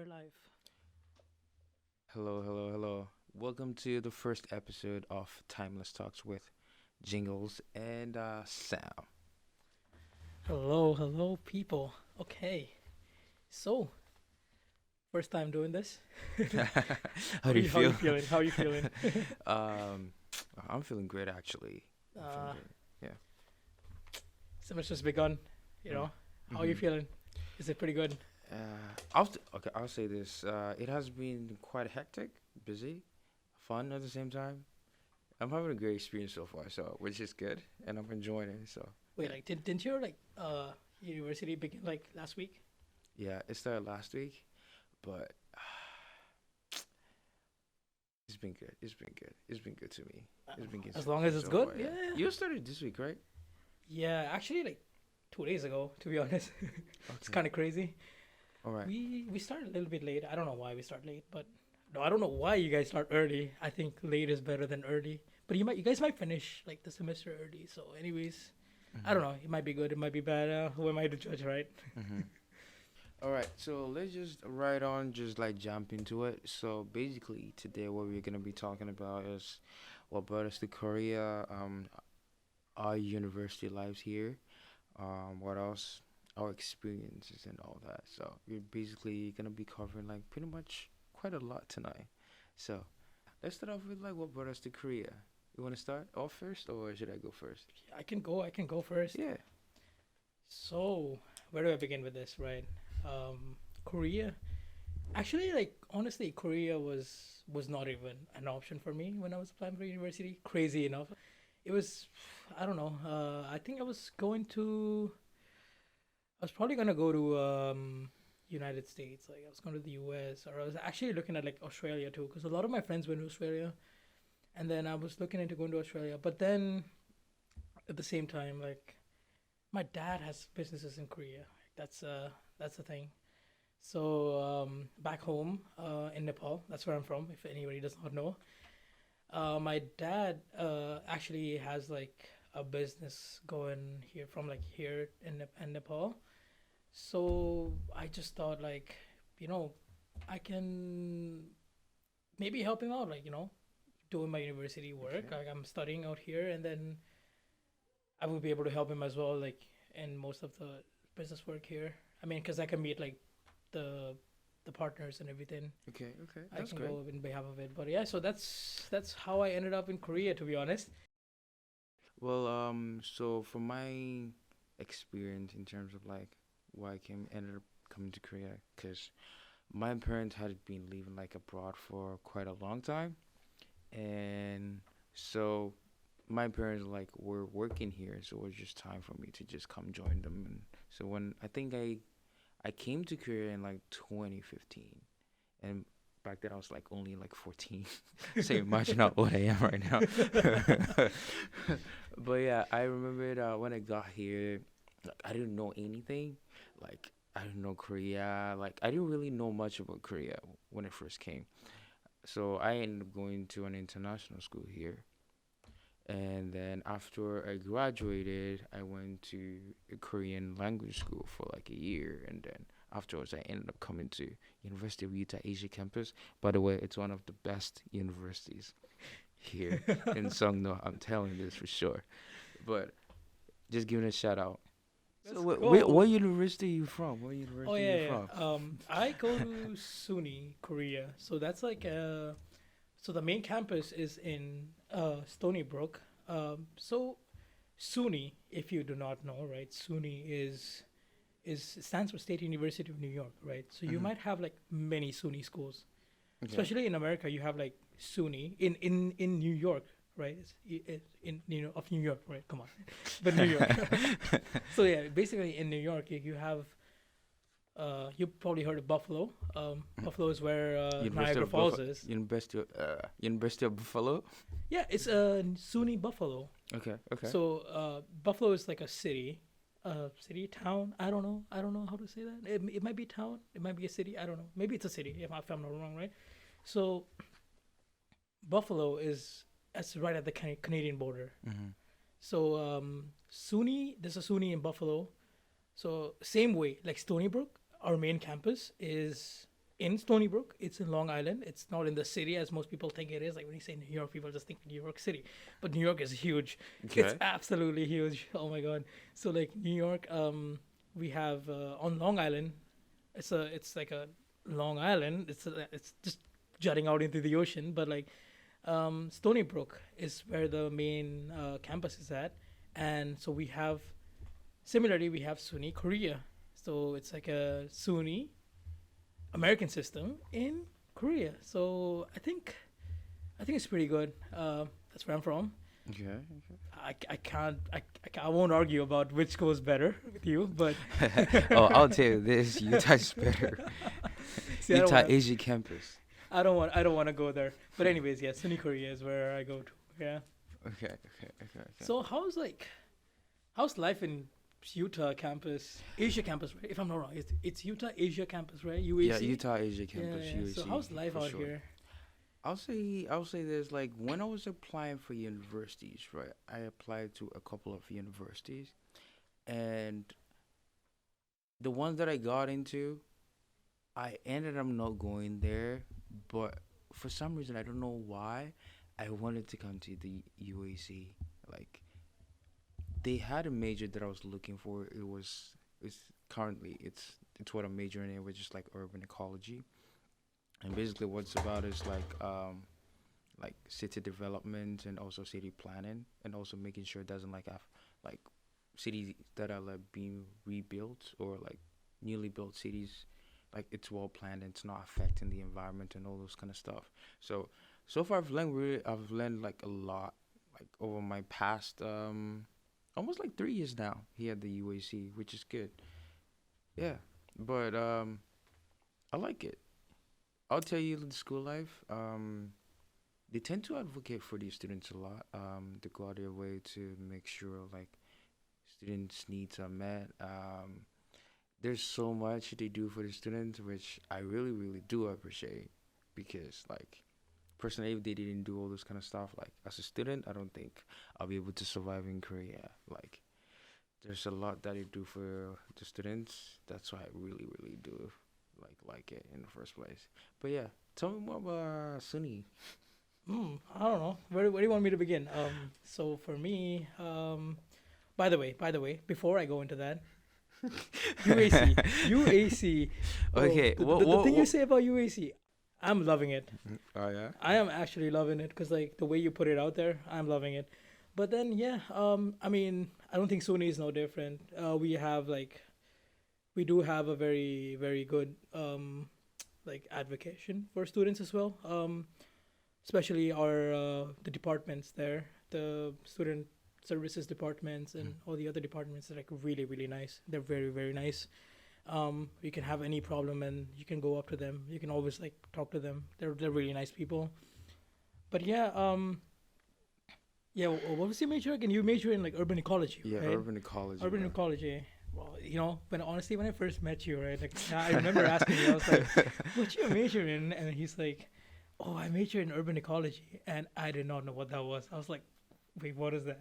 We're live. Hello, hello, hello. Welcome to the first episode of Timeless Talks with Jingles and Sam. Hello, people. Okay, so first time doing this. How do you How you feel? feeling? How you feeling? um, I'm feeling great actually. I'm feeling uh, great. Yeah. Semester's begun. You Mm. know, how you Mm-hmm. feeling? Is it pretty good? Okay. I'll say this. It has been quite hectic, busy, fun at the same time. I'm having a great experience so far, so which is good, and I'm enjoying it. So Wait, yeah, like, didn't your university begin like last week? yeah. It started last week, but it's been good. It's been good. It's been good to me. It's been good As long so, as it's so good, far. Yeah. yeah. You started this week, right? Yeah, actually, like 2 days ago, to be honest. It's Okay. kind of crazy. All right. We started a little bit late. I don't know why we start late, but no, I don't know why you guys start early. I think late is better than early. But you guys might finish like the semester early. So, anyways, I Mhm. don't know. It might be good. It might be bad. Who am I to judge, right? Mhm. All right. So let's just right on, just like jump into it. So basically, today what we're gonna be talking about is what brought us to Korea. Our university lives here. What else? Our experiences and all that. So we're basically gonna be covering like pretty much quite a lot tonight. So let's start off with like what brought us to Korea. You want to start off first, or should I go first? I can go. I can go first. Yeah. So, where do I begin with this, right? Korea. Actually, like honestly, Korea was not even an option for me when I was applying for university. Crazy enough, it was. I don't know. I think I was going to. I was probably gonna go to United States. Like I was going to the US, or I was actually looking at like Australia too, because a lot of my friends went to Australia, and then I was looking into going to Australia. But then at the same time, like my dad has businesses in Korea. That's the thing. So back home in Nepal, that's where I'm from. If anybody does not know, my dad actually has like a business going here from like here in Nepal. So I just thought like, you know, I can maybe help him out, like, doing my university work. Okay. Like I'm studying out here and then I would be able to help him as well, like in most of the business work here. I mean, because I can meet like the the partners and everything. Okay. Okay. I That's can great. go in behalf of it. But yeah, so that's how I ended up in Korea, to be honest. Well, so from my experience in terms of like why I came ended up coming to Korea, because my parents had been living like abroad for quite a long time, and so my parents like were working here, so it was just time for me to just come join them. And so when I came to Korea in like 2015, and back then I was like only like 14. So imagine how old I am right now. But yeah, I remembered when I got here, like I didn't know anything. Like I didn't know Korea. Like I didn't really know much about Korea when I first came. So I ended up going to an international school here. And then after I graduated, I went to a Korean language school for like a year, and then afterwards I ended up coming to University of Utah Asia campus. By the way, it's one of the best universities here in Songdo. I'm telling this for sure. But just giving a shout out. So Let's what go. university are you from? What Oh university are you yeah, from? yeah. I go to SUNY Korea, so that's like so the main campus is in Stony Brook. So SUNY, if you do not know, right? SUNY is stands for State University of New York, right? So you Hmm. might have like many SUNY schools, Okay. especially in America. You have like SUNY in New York, right? It's in of New York, right? Come on, but New York. So yeah, basically in New York, you have you probably heard of Buffalo. Buffalo is where University Niagara of Falls is. University of Buffalo. Yeah, it's SUNY Buffalo. Okay. Okay. So Buffalo is like a city, town. I don't know how to say that. It might be town. It might be a city. I don't know. Maybe it's a city if I'm not wrong, right? So Buffalo is that's right at the Canadian border. Hmm. So SUNY, there's a SUNY in Buffalo. So same way, like Stony Brook, our main campus is in Stony Brook. It's in Long Island. It's not in the city as most people think it is. Like when you say New York, people just think New York City, but New York is huge. It's Okay. absolutely huge. Oh my god. So like New York, we have on Long Island. It's like a Long Island. It's just jutting out into the ocean. But like Stony Brook is where the main campus is at, and so we have similarly we have SUNY Korea. So it's like a SUNY American system in Korea. So I think it's pretty good. That's where I'm from. Okay. I can't I won't argue about which goes better with you, but Oh, I'll tell you this: Utah's better. see, Utah Asia campus. I don't want to go there. But anyways, yeah, SUNY Korea is where I go to. Yeah. Okay. Okay. So how's life in Utah campus, Asia campus, right? If I'm not wrong, it's Utah Asia campus, right? Yeah, UAC. Utah Asia Yeah, campus. yeah. So UAC, how's life for out sure. here? I'll say there's like when I was applying for universities, right? I applied to a couple of universities, and the ones that I got into, I ended up not going there, but for some reason I don't know why, I wanted to come to the UAC. Like they had a major that I was looking for. It's currently it's what I'm majoring in, which is like urban ecology, and basically what it's about is like city development and also city planning and also making sure it doesn't like have like cities that are like being rebuilt or like newly built cities, like it's well planned and it's not affecting the environment and all those kind of stuff. So far I've learned like a lot like over my past almost like 3 years now here at the UAC, which is good. Yeah. But I like it. I'll tell you the school life. They tend to advocate for these students a lot. They go out their way to make sure like students' needs are met. There's so much they do for the students, which I really, really do appreciate because like personally, if they didn't do all this kind of stuff, like as a student, I don't think I'll be able to survive in Korea. Like there's a lot that they do for the students. That's why I really, really do like it in the first place. But yeah, tell me more about Sunny. I don't know. Where do you want me to begin? So for me, by the way, before I go into that, UAC, UAC. Oh, Okay, the thing you say about UAC, I'm loving it. Oh yeah. I am actually loving it because like the way you put it out there, I'm loving it. But then yeah, I mean, I don't think Sony is no different. We do have a very good like advocation for students as well. Especially our the departments there, the student services departments and all the other departments are like really nice. They're very nice. You can have any problem and you can go up to them. You can always like talk to them. They're really nice people. But yeah, what was your major again? You major in like urban ecology, Yeah, right? urban ecology, Urban bro. ecology. Well, when I first met you, right? Like I remember asking you, I was like, "What's your major in?" And he's like, "Oh, I major in urban ecology," and I did not know what that was. I was like, "Wait, what is that?"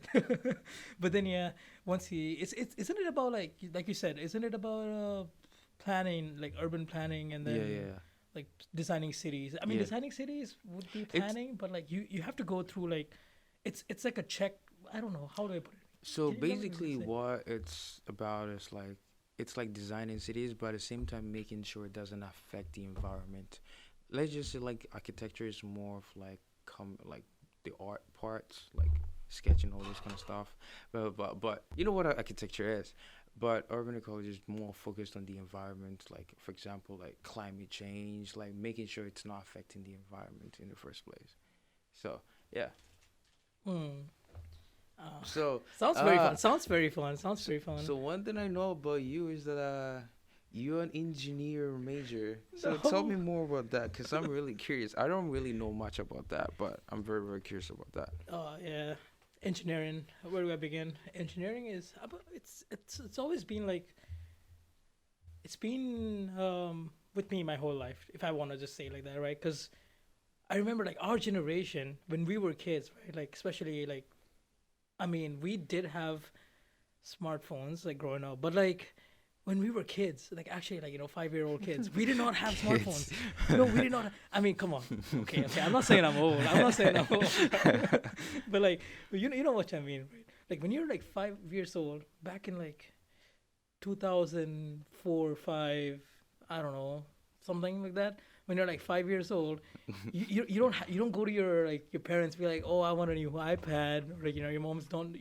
But then yeah, once it's isn't it about like you said, isn't it about planning, like urban planning, and Yeah, then yeah. like designing cities? I mean, Yeah. designing cities would be It's planning, but like you have to go through like it's like a check. I don't know how do I put it. so Can you tell me what basically it's like? what it's about is like it's like designing cities, but at the same time making sure it doesn't affect the environment. Let's just say like architecture is more of like like the art parts, like sketching all this kind of stuff. But you know what architecture is. But urban ecology is more focused on the environment, like for example, like climate change, like making sure it's not affecting the environment in the first place. So yeah. Hmm. Uh, So Sounds very uh fun. Sounds very fun. Sounds so, very fun. so one thing I know about you is that you're an engineer major. So tell No. me more about that, cause I'm really curious. I don't really know much about that, but I'm very curious about that. Yeah. Engineering. Where do I begin? Engineering is it's always been like it's been with me my whole life. If I want to just say it like that, right? Because I remember like our generation when we were kids, right? Like especially like I mean we did have smartphones like growing up, but like when we were kids, like actually, like 5-year-old kids, we did not have Kids. smartphones. No, we did not. I mean, come on. Okay, okay. I'm not saying I'm old. I'm not saying I'm old. But like, you know what I mean, right? Like when you're like 5 years old, back in like 2004, five, I don't know, something like that. When you're like 5 years old, you don't go to your like your parents be like, oh, I want a new iPad, or like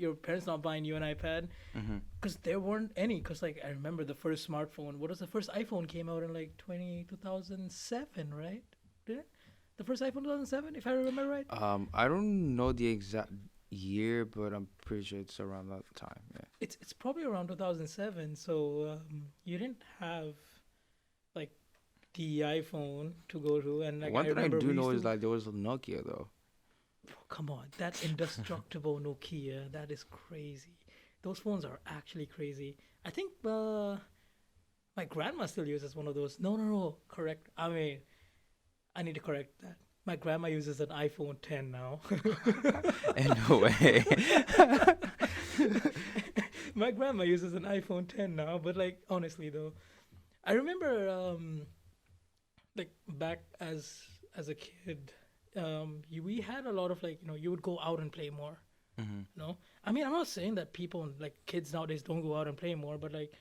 your parents not buying you an iPad, Hmm. because there weren't any. Because like I remember the first smartphone. What was the first iPhone came out in like 2007, right? Did it? The first iPhone 2007, if I remember right. I don't know the exact year, but I'm pretty sure it's around that time. Yeah. It's probably around 2007. So you didn't have like the iPhone to go to, and like I One thing I remember do we used know is to. like there was a Nokia though. Oh, come on, that indestructible Nokia, that is crazy. Those phones are actually crazy. I think my grandma still uses one of those. No, no, no, correct. I mean, I need to correct that. My grandma uses an iPhone 10 now. In a way. My grandma uses an iPhone 10 now, but like honestly though, I remember like back as a kid, we had a lot of like you would go out and play more. Hmm. No, I mean I'm not saying that people like kids nowadays don't go out and play more, but like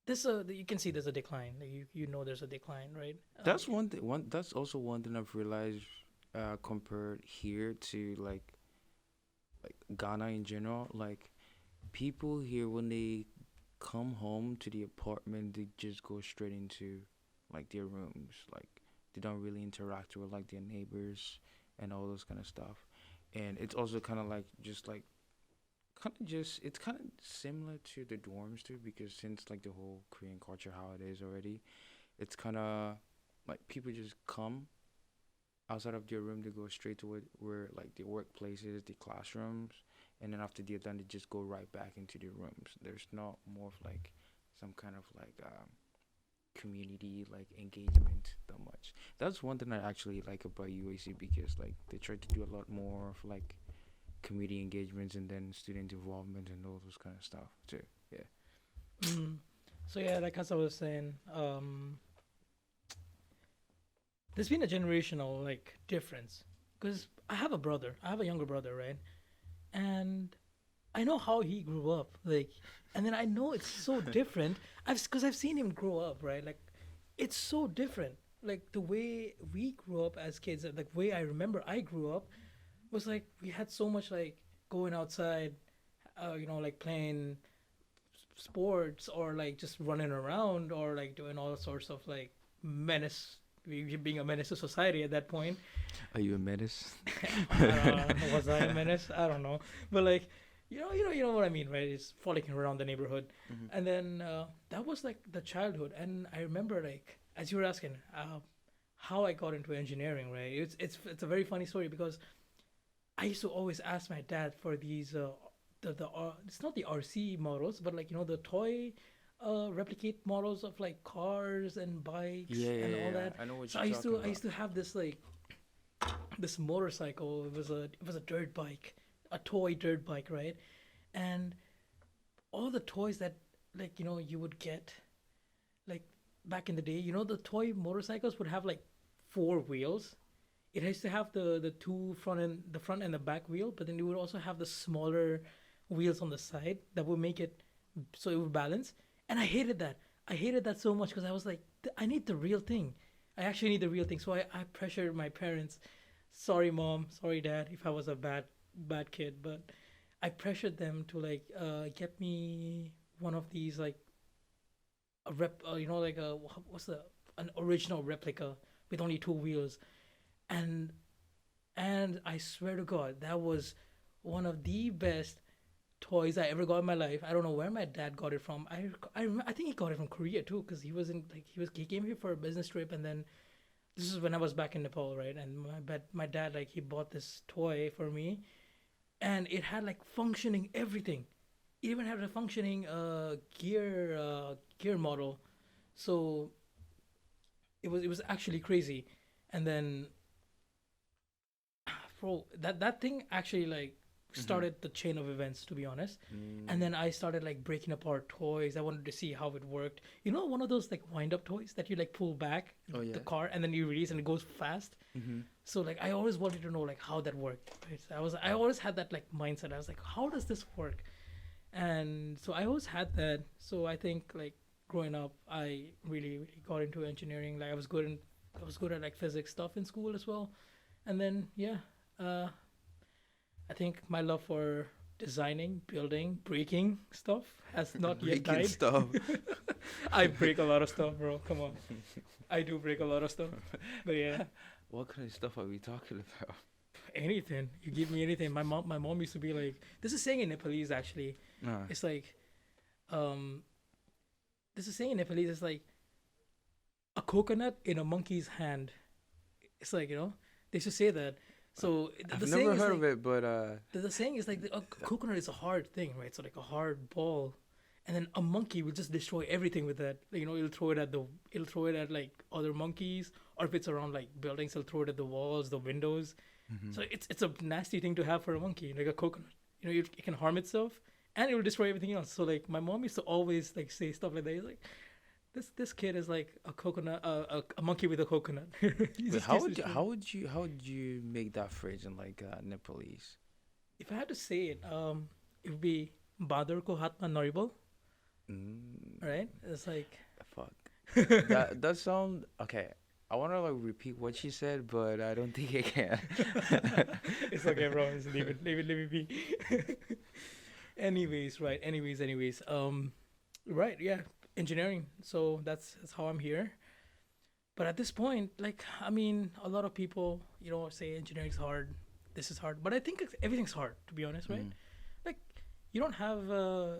this you can see there's a decline. Like, there's a decline, right? That's one thing. That's also one thing I've realized, compared here to like Ghana in general. Like people here when they come home to the apartment, they just go straight into like their rooms. Like they don't really interact with like their neighbors and all those kind of stuff. And it's also kind of like just like kind of just it's kind of similar to the dorms too, because since like the whole Korean culture how it is already, it's kind of like people just come outside of their room, they go straight to where like the workplaces, the classrooms, and then after they're done, they just go right back into their rooms. There's not more of like some kind of like community like engagement that much. That's one thing I actually like about UAC, because like they try to do a lot more of like community engagements and then student involvement and all those kind of stuff too. Yeah. Mm. So yeah, like as I was saying, there's been a generational like difference because I have a brother. I have a younger brother, right? And I know how he grew up, like, and then I know it's so different. I've seen him grow up, right? Like, it's so different. Like the way we grew up as kids, like the way I remember I grew up was like we had so much like going outside, like playing sports or like just running around or like doing all sorts of like menace. Being a menace to society at that point. Are you a menace? I don't know. Was I a menace? I don't know. But like, you know what I mean, right? It's frolicking around the neighborhood, Hmm. and then that was like the childhood. And I remember like as you were asking, how I got into engineering, right? It's a very funny story because I used to always ask my dad for these it's not the RC models, but like the toy replicate models of like cars and bikes Yeah, yeah, and all yeah. that. I know what So you're I used talking to I about. used to have this like this motorcycle. It was a dirt bike, a toy dirt bike, right? And all the toys that like you would get like back in the day, the toy motorcycles would have like four wheels. It has to have the two front and the back wheel, but then you would also have the smaller wheels on the side that would make it so it would balance. And I hated that. I hated that so much because I was like, I need the real thing. I actually need the real thing. So I pressured my parents. Sorry, mom. Sorry, dad. If I was a bad kid, but I pressured them to like get me one of these like a rep. Like a what's the an original replica with only two wheels. And I swear to God, that was one of the best toys I ever got in my life. I don't know where my dad got it from. I think he got it from Korea too, because he came here for a business trip, and then this is when I was back in Nepal, right? And my dad like he bought this toy for me, and it had like functioning everything. It even had a functioning gear model, so it was actually crazy. And then bro, that thing actually like Mm-hmm. started the chain of events, to be honest. And Mm. then I started like breaking apart toys. I wanted to see how it worked. You know, one of those like wind up toys that you like pull back Oh the yeah. car and then you release and it goes fast. Mm-hmm. So like I always wanted to know like how that worked. Right? So I always had that like mindset. I was like, how does this work? And so I always had that. So I think like growing up, I really got into engineering. Like I was good at like physics stuff in school as well. And then yeah, uh, I think my love for designing, building, breaking stuff has not yet Breaking died. stuff. I break a lot of stuff, bro. Come on, I do break a lot of stuff. But yeah, What kind of stuff are we talking about? anything you give me, anything. My mom used to be like, this is saying in Nepalese actually. Nah. It's like, um, this is saying in Nepalese. It's like a coconut in a monkey's hand. It's like they should say that. So I've the never saying is heard like of it, but the saying is like a coconut is a hard thing, right? So like a hard ball, and then a monkey will just destroy everything with that. Like, it'll throw it at like other monkeys, or if it's around like buildings, it'll throw it at the walls, the windows. Mhm. So it's a nasty thing to have for a monkey, like a coconut. It can harm itself, and it will destroy everything else. So like my mom used to always like say stuff like that. He's like, this kid is like a coconut, a monkey with a coconut. He Wait, just keeps destroying. how would you make that phrase in like Nepalese? If I had to say it, it would be Badar ko hatma noribal, Mm, right? It's like fuck. That sound okay. I want to like repeat what she said, but I don't think I can. it's okay, bro. Just leave it be. Anyways, right. Anyways. Right. Yeah. Engineering. So that's how I'm here. But at this point, like, I mean, a lot of people, say engineering's hard. This is hard. But I think everything's hard, to be honest, right? Mm. Like, you don't have uh,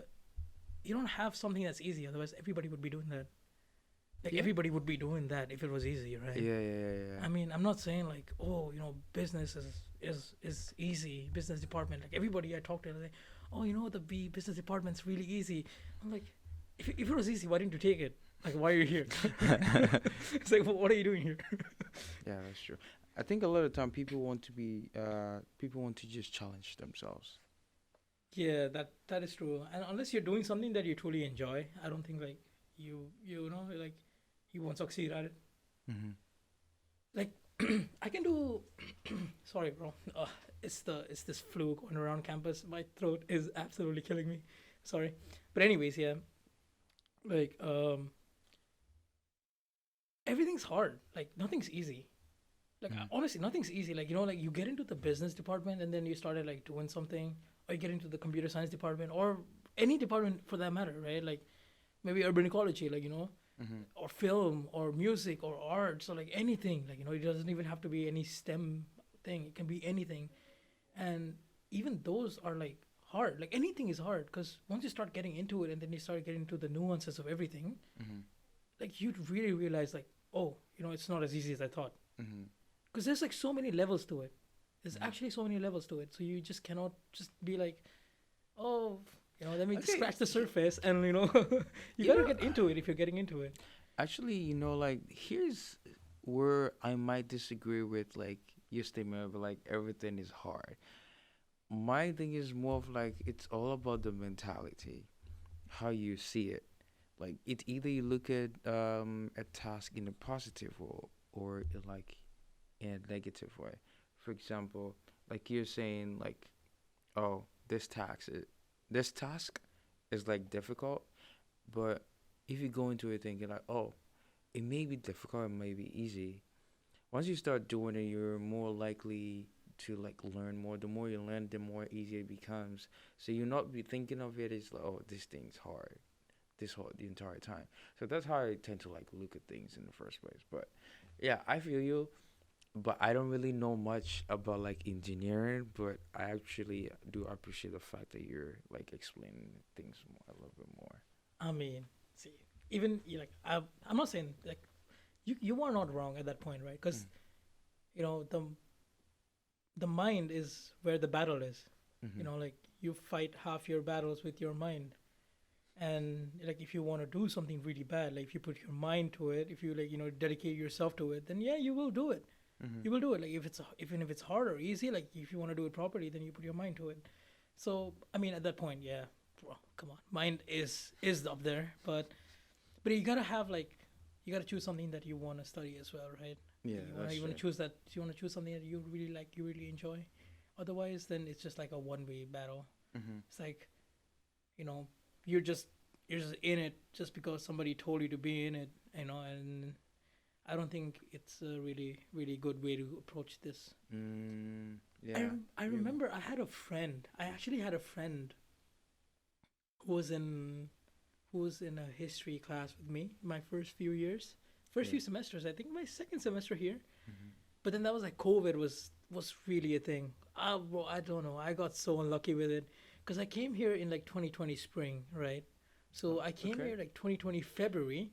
you don't have something that's easy. Otherwise, everybody would be doing that. Like Yeah. everybody would be doing that if it was easy, right? Yeah. I mean, I'm not saying like, oh, business is easy. Business department, like everybody I talk to, they say, oh, the business department's really easy. I'm like, if it was easy, why didn't you take it? Like, why are you here? It's like, what are you doing here? Yeah, that's true. I think a lot of time people want to just challenge themselves. Yeah, that is true. And unless you're doing something that you truly enjoy, I don't think like like you won't succeed at it. Mm-hmm. Like I can do. Sorry, bro. It's this flu going around campus. My throat is absolutely killing me. Sorry, but anyways, yeah. Like everything's hard. Like nothing's easy. Like Mm. honestly, nothing's easy. Like like you get into the business department and then you started like doing something, or you get into the computer science department or any department for that matter, right? Like maybe urban ecology, like Mm-hmm. or film or music or art, so like anything, like it doesn't even have to be any STEM thing, it can be anything. And even those are like hard, like anything is hard because once you start getting into it and then you start getting into the nuances of everything, Mm-hmm. like you'd really realize like, oh, it's not as easy as I thought, Mm-hmm. because there's like so many levels to it. There's Mhm. actually so many levels to it, so you just cannot just be like, oh, let me just Okay. scratch the surface and you You gotta know, get into it if you're getting into it. Actually, like here's where I might disagree with like your statement of like everything is hard. My thing is more of like it's all about the mentality, how you see it. Like it's either you look at a task in a positive or like in a negative way. For example, like you're saying like, oh, this task is like difficult, but if you go into it thinking like, oh, it may be difficult, it may be easy. Once you start doing it, you're more likely to like learn more. The more you learn, the more easier it becomes. So you're not be thinking of it as like, oh, this thing's hard, this whole the entire time. So that's how I tend to like look at things in the first place. But yeah, I feel you. But I don't really know much about like engineering. But I actually do appreciate the fact that you're like explaining things more, a little bit more. I mean, see, even like I'm not saying like you are not wrong at that point, right? Because Mm. the mind is where the battle is. Mm-hmm. Like you fight half your battles with your mind, and like if you want to do something really bad, like if you put your mind to it, if you like dedicate yourself to it, then yeah, you will do it. Mm-hmm. You will do it. Like if it's even if it's hard or easy, like if you want to do it properly, then you put your mind to it. So I mean, at that point, yeah, well, come on, mine is up there, but you gotta have like, you gotta choose something that you want to study as well, right? Yeah, Like that's you wanna true. choose that, you wanna choose something that you really like, you really enjoy. Otherwise, then it's just like a one-way battle. Hmm. It's like, you know, you're just you're just in it just because somebody told you to be in it, and I don't think it's a really good way to approach this. Yeah. I You. remember I had a friend. I actually had a friend who was in who was in a history class with me my first Yeah. few semesters. I think my second semester here. Hmm. But then that was like COVID was really a thing. Well, I don't know. I got so unlucky with it because I came here in like 2020 spring, right? So Oh, I came okay. here like 2020 February,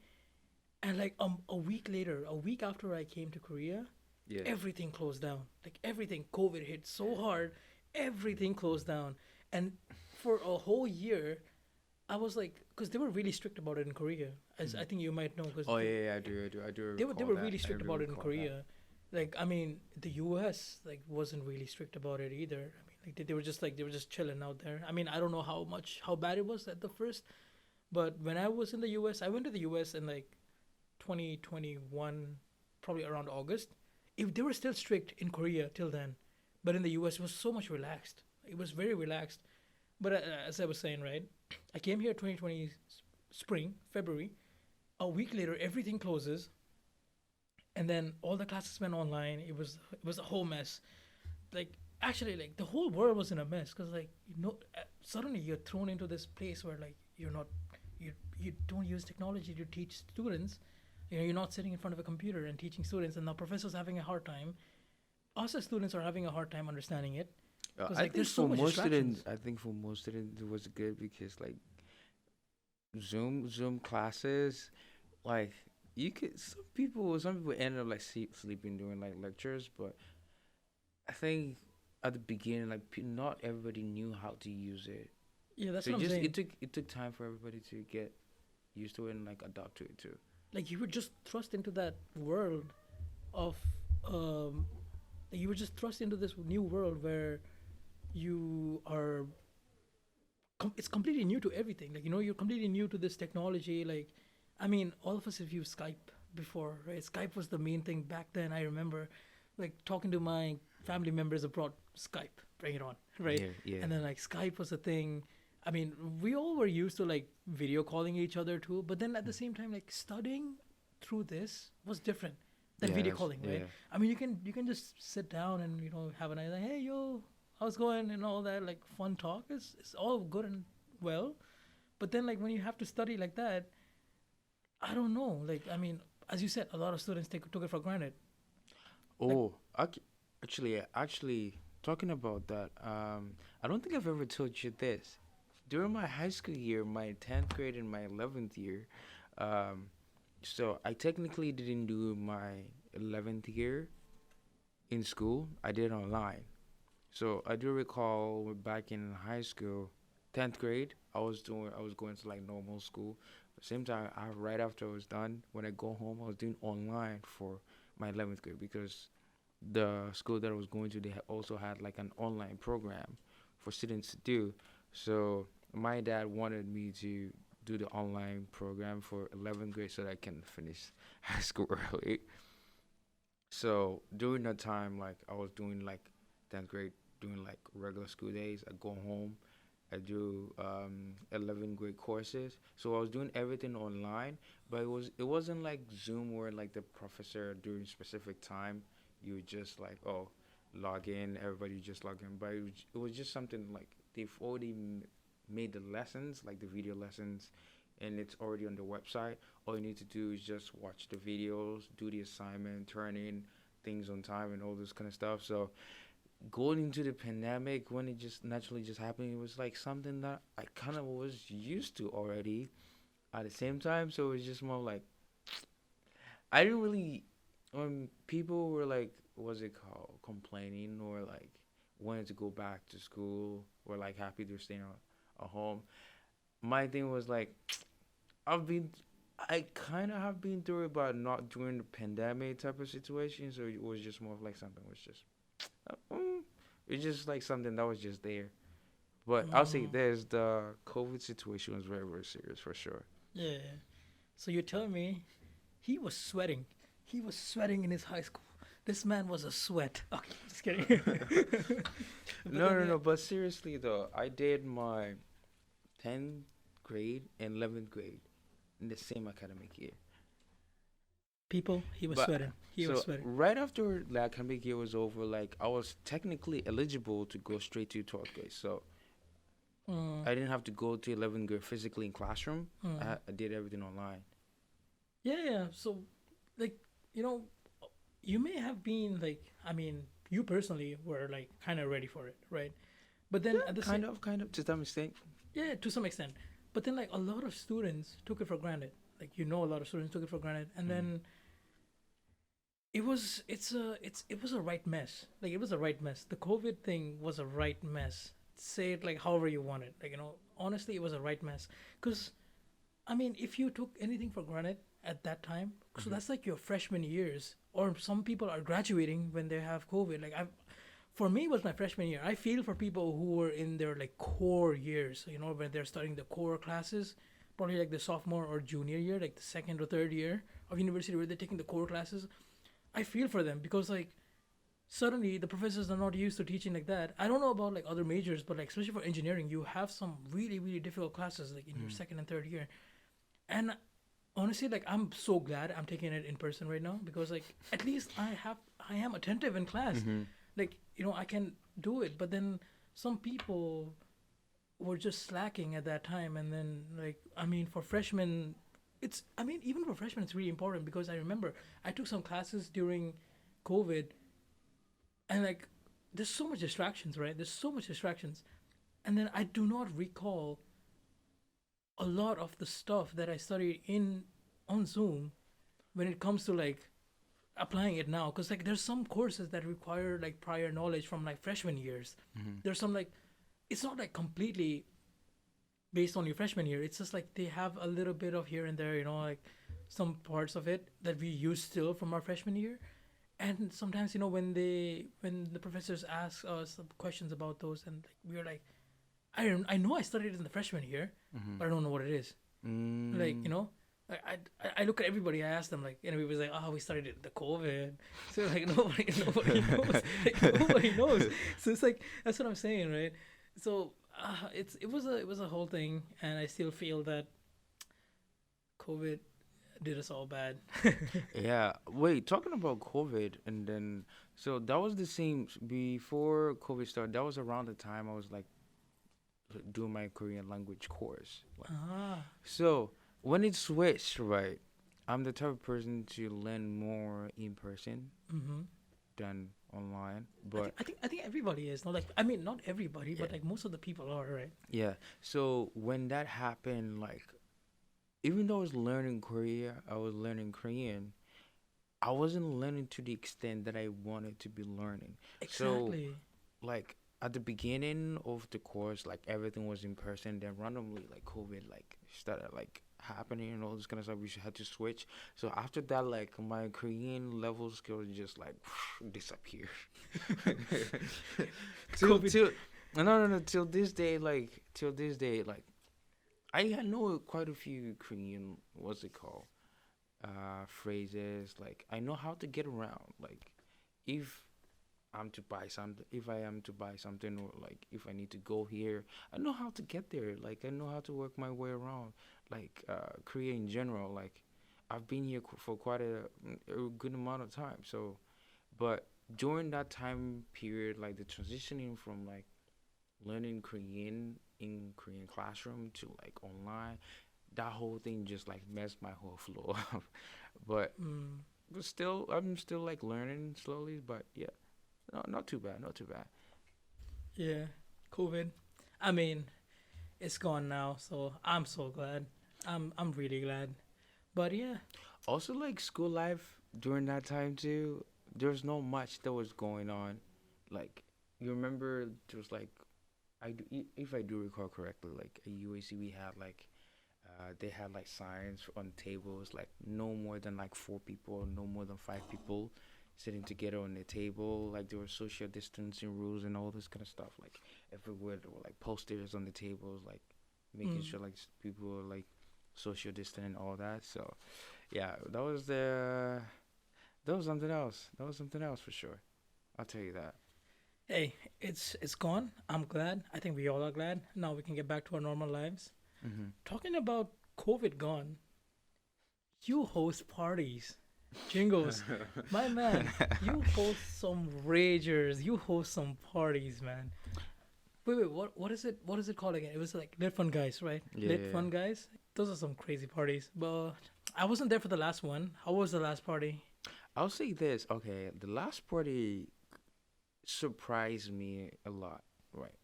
and like a week later, a week after I came to Korea, Yeah. everything closed down. Like everything, COVID hit so hard, everything closed down, and for a whole year, I was like, because they were really strict about it in Korea, as Hmm. I think you might know, because Oh yeah, yeah, I do, I do, I do they recall were that. really I strict do about it in recall that. Korea. Like I mean, the U.S. like wasn't really strict about it either. I mean, like they were just chilling out there. I mean, I don't know how bad it was at the first, but when I was in the U.S., I went to the U.S. in like 2021, probably around August. If they were still strict in Korea till then, but in the U.S. it was so much relaxed. It was very relaxed. But as I was saying, right, I came here 2020 spring February. A week later, everything closes, and then all the classes went online. It was a whole mess. Like actually, like the whole world was in a mess because like suddenly you're thrown into this place where like you're not you don't use technology to teach students. You're not sitting in front of a computer and teaching students, and the professor's having a hard time. Us as students are having a hard time understanding it because I like think there's so for much most students, distractions. I think for most students it was good because like Zoom classes, like you could some people end up like sleeping during like lectures, but I think at the beginning like not everybody knew how to use it. Yeah, that's So what I'm just saying. it took time for everybody to get used to it and like adapt to it too. Like you were just thrust into that world of um, you were just thrust into this new world where you are it's completely new to everything. Like you're completely new to this technology. Like, I mean, all of us have used Skype before, right? Skype was the main thing back then. I remember, like talking to my family members abroad. Skype, bring it on, right? Yeah, yeah. And then like Skype was a thing. I mean, we all were used to like video calling each other too. But then at the same time, like studying through this was different than Yeah, video that's calling, right? yeah. I mean, you can just sit down and have a nice like, hey yo, how's it going and all that like fun talk is all good and well, but then like when you have to study like that, I don't know, like I mean, as you said, a lot of students took it for granted. Like Oh, actually, talking about that, I don't think I've ever told you this. During my high school year, my 10th grade and my 11th year, um, so I technically didn't do my 11th year in school. I did online. So I do recall back in high school, 10th grade, I was going to like normal school. At the same time, right after I was done, when I go home, I was doing online for my 11th grade because the school that I was going to, they also had like an online program for students to do. So my dad wanted me to do the online program for 11th grade so that I can finish high school early. So during that time, like I was doing like 10th grade, doing like regular school days. I go home, I do 11th grade courses. So I was doing everything online, but it wasn't like Zoom where like the professor during specific time you would just like log in, everybody just log in. But it was just something like they've already made the lessons, like the video lessons, and it's already on the website. All you need to do is just watch the videos, do the assignment, turn in things on time, and all this kind of stuff. So going into the pandemic, when it just naturally just happened, it was like something that I kind of was used to already at the same time. So it was just more like I didn't really when people were like, what's it called, complaining or like wanted to go back to school or like happy they're staying at home. My thing was like I've been I kind of have been through it, but not during the pandemic type of situation. So it was just more of like something was just, uh, mm, it's just like something that was just there. But I'll say Mm, this: the COVID situation was very, very serious for sure. yeah. So you're telling me he was sweating. He was sweating in his high school. This man was a sweat. Okay, just kidding. But No, then, no, yeah, no. But seriously though, I did my 10th grade and 11th grade in the same academic year. people, he was But sweating. He was so sweating. right after the academic year was over, like I was technically eligible to go straight to 12th grade. So Mm, I didn't have to go to 11th grade physically in classroom. mm. I did everything online. Yeah, yeah. So, like, you know, you may have been like, I mean, you personally were like kind of ready for it, right? But then Yeah, at the same, kind of to some extent. yeah, to some extent. But then like a lot of students took it for granted. Like a lot of students took it for granted, and Mm. then it was a right mess. Like it was a right mess. The COVID thing was a right mess. Say it like however you want it. Like honestly, it was a right mess. Cause I mean, if you took anything for granted at that time, so Mhm. that's like your freshman years, or some people are graduating when they have COVID. Like for me, it was my freshman year. I feel for people who were in their like core years. When they're studying the core classes, probably like the sophomore or junior year, like the second or third year of university where they're taking the core classes. I feel for them because like suddenly the professors are not used to teaching like that. I don't know about like other majors, but like especially for engineering, you have some really really difficult classes like in your Mhm. second and third year. And honestly, like I'm so glad I'm taking it in person right now because like at least I am attentive in class. Mhm. Like I can do it. But then some people were just slacking at that time, and then like I mean for freshmen, it's I mean even for freshmen it's really important because I remember I took some classes during COVID, and like there's so much distractions, right? There's so much distractions, and then I do not recall a lot of the stuff that I studied in on Zoom when it comes to like applying it now because like there's some courses that require like prior knowledge from like freshman years. Mhm. There's some like it's not like completely based on your freshman year. It's just like they have a little bit of here and there, like some parts of it that we use still from our freshman year. And sometimes when the professors ask us questions about those, and like we're like, I know I studied it in the freshman year, Mhm. but I don't know what it is. Like Mm. I look at everybody. I ask them like, and everybody's like, "Oh, we studied it in the COVID." So like nobody knows. Like nobody knows. So it's like that's what I'm saying, right? So it was a whole thing, and I still feel that COVID did us all bad. Yeah. Wait, talking about COVID, and then so that was the same before COVID started. That was around the time I was like doing my Korean language course. Like, Ah, so when it switched, right, I'm the type of person to learn more in person mm-hmm. than online. I But think I think I think everybody is not like I mean not everybody, yeah, but like most of the people are right. yeah. So when that happened, like even though I was learning Korea, I was learning Korean. I wasn't learning to the extent that I wanted to be learning. So Exactly. like at the beginning of the course, like everything was in person. Then randomly, like COVID, like started like happening and all this kind of stuff. We should had to switch. So after that, like my Korean level skills just like disappeared. till COVID. till no no no till this day like I know quite a few Korean what's it called phrases. Like I know how to get around. Like if if I am to buy something, or like if I need to go here, I know how to get there. Like I know how to work my way around. Like Korea in general. Like I've been here for quite a good amount of time. So, but during that time period, like the transitioning from like learning Korean in Korean classroom to like online, that whole thing just like messed my whole flow up. But Mm, still, I'm still like learning slowly. But yeah, no, not too bad, not too bad. yeah, COVID. I mean, it's gone now, so I'm so glad. I'm really glad. But yeah, Also, like school life during that time too, there's not much that was going on. Like you remember, there was like if I do recall correctly, like at UAC we had like they had like signs on tables like no more than like 4 people, no more than 5 people sitting together on the table. Like there were social distancing rules and all this kind of stuff. Like everywhere there were like posters on the tables, like making Mm. sure like people were like social distant and all that. So yeah, that was something else. That was something else for sure. I'll tell you that. Hey, it's gone. I'm glad. I think we all are glad. Now we can get back to our normal lives. Mhm. Talking about COVID gone, you host parties. Jingles, my man, you host some ragers. You host some parties, man. Wait, what is it? What is it called again? It was like Lit Fun Guys, right? Yeah, Lit yeah, yeah. Fun Guys. Those are some crazy parties. But I wasn't there for the last one. How was the last party? I'll say this. Okay, the last party surprised me a lot, right?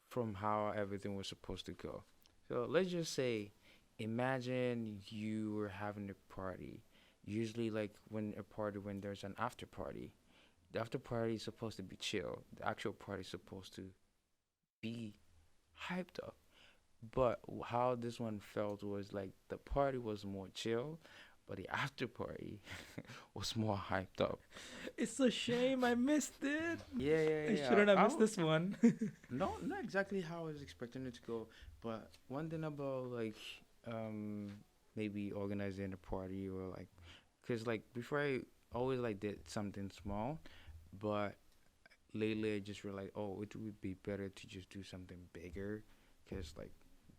From how everything was supposed to go. So let's just say, imagine you were having a party. Usually, like when there's an after party, the after party is supposed to be chill. The actual party is supposed to be hyped up. But how this one felt was like the party was more chill, but the after party was more hyped up. It's a shame I missed it. Yeah, yeah, I yeah. shouldn't have missed this one. No, not exactly how I was expecting it to go, but one thing about like um maybe organizing a party or like, cause like before I always like did something small, but lately I just realized, oh, it would be better to just do something bigger, cause like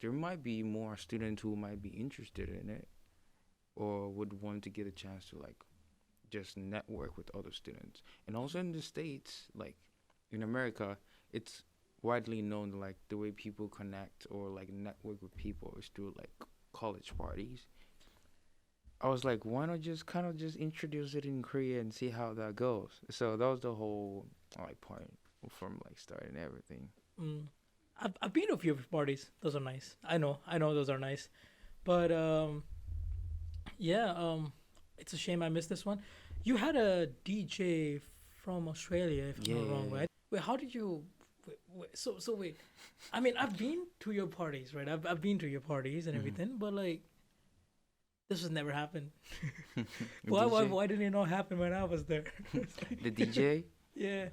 there might be more students who might be interested in it or would want to get a chance to like just network with other students. And also in the States, like in America, it's widely known like the way people connect or like network with people is through like college parties. I was like, why not just kind of just introduce it in Korea and see how that goes? So that was the whole like point from like starting everything. Mm. I've been to a few parties. Those are nice. I know those are nice. But yeah, it's a shame I missed this one. You had a DJ from Australia, if I'm Yeah, not yeah, wrong, yeah. right? Wait, how did you? So wait. I mean, I've been to your parties, right? I've been to your parties and Hmm. everything, but like this has never happened. DJ, Why didn't it not happen when I was there? It's the like- DJ. yeah.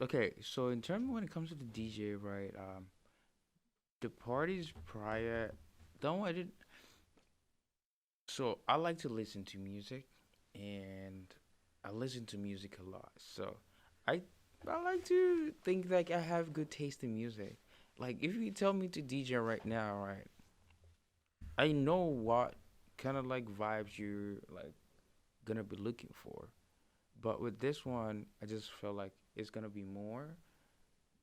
Okay, so in terms when it comes to the DJ, right? The parties prior, don't I did. So I like to listen to music, and I listen to music a lot. So I I like to think like I have good taste in music. Like if you tell me to DJ right now, right, I know what kind of like vibes you're like gonna be looking for. But with this one, I just felt like it's gonna be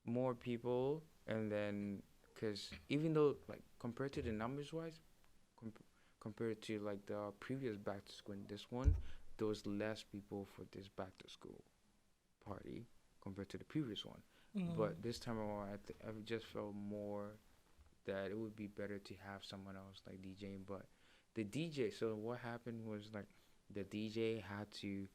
more people, and then because even though like compared to the numbers wise, comp- compared to like the previous back to school and this one, there was less people for this back to school party compared to the previous one. Mm. But this time around, I just felt more that it would be better to have someone else like DJing. But the DJ, so what happened was like the DJ had to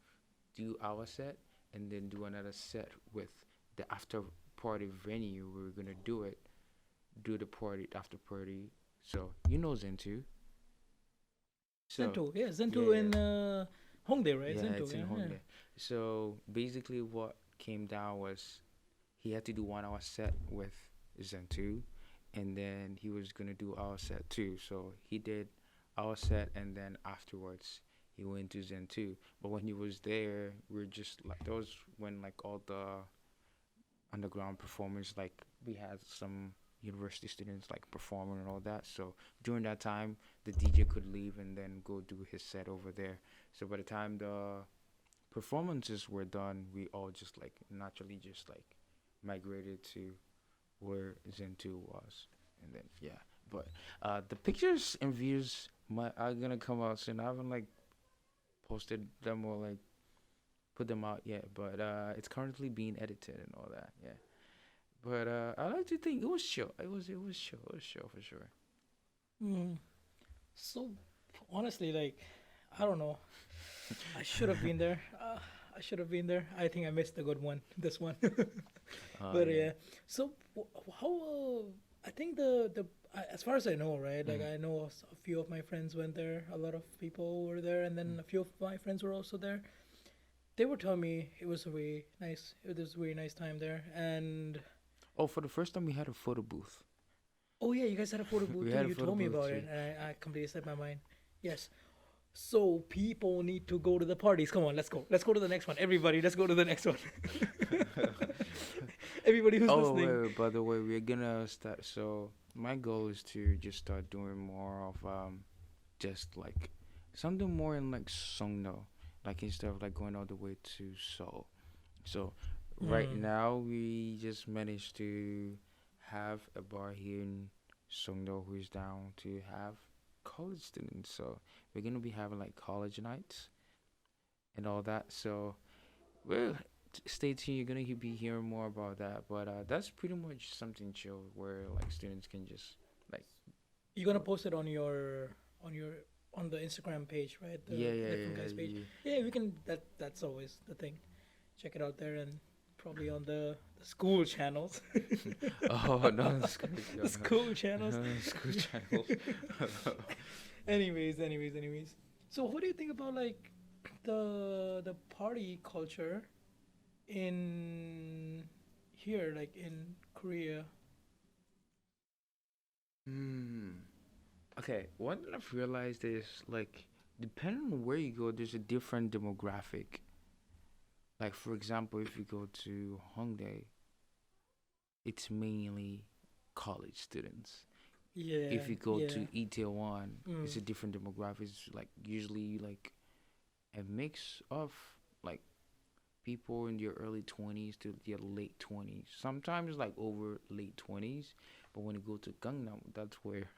do our set and then do another set with the after party venue we were gonna do the party after party. So you know Zentu. So Zento, yeah, yeah, Zento yeah, in Hongdae, right? yeah, Zento, it's in yeah, yeah. Hongdae. So basically, what came down was he had to do 1 hour set with Zentu, and then he was gonna do our set too. So he did our set, and then afterwards he went to Zen 2. But when he was there, we are just like that was when like all the underground performers, like we had some university students like performing and all that. So during that time, the DJ could leave and then go do his set over there. So by the time the performances were done, we all just like naturally just like migrated to where Zen 2 was, and then yeah. But the pictures and views are gonna come out soon. I haven't like posted them or like put them out yet, but it's currently being edited and all that. Yeah. But I like to think it was chill. It was chill. It was chill for sure. Mm. So honestly, like, I don't know. I should have been there. I should have been there. I think I missed the good one. This one, Oh but yeah. yeah. So how? I think as far as I know, right? Like Mm. I know a few of my friends went there. A lot of people were there, and then Mm. a few of my friends were also there. They were telling me it was a very nice. It was a very nice time there, and Oh, for the first time we had a photo booth. oh yeah, you guys had a photo booth We too. had a You photo told me booth about too. it, and I completely slipped my mind. Yes. So people need to go to the parties. Come on, let's go. Let's go to the next one. Everybody, let's go to the next one. Everybody who's Oh, listening. by the way, we're gonna start. So my goal is to just start doing more of just like something more in like Songdo, like instead of like going all the way to Seoul. So right Mm. now we just managed to have a bar here in Songdo who is down to have college students. So we're gonna be having like college nights and all that. So well, stay tuned. You're gonna be hearing more about that. But that's pretty much something chill where like students can just like You're gonna post it on your on the Instagram page, right? yeah The yeah Different yeah Guys page. yeah. Yeah, we can. That's always the thing. Check it out there and probably on the school channels. Oh no, the school, The school channels. school channels. Anyways. So, what do you think about like the party culture in here, like in Korea? Hmm. Okay, one thing I've realized is like depending on where you go, there's a different demographic. Like for example, if you go to Hongdae, it's mainly college students. Yeah, If you go yeah. to Itaewon, Mm. it's a different demographic. It's like usually like a mix of like people in their early 20s to their late 20s. Sometimes like over late 20s, but when you go to Gangnam, that's where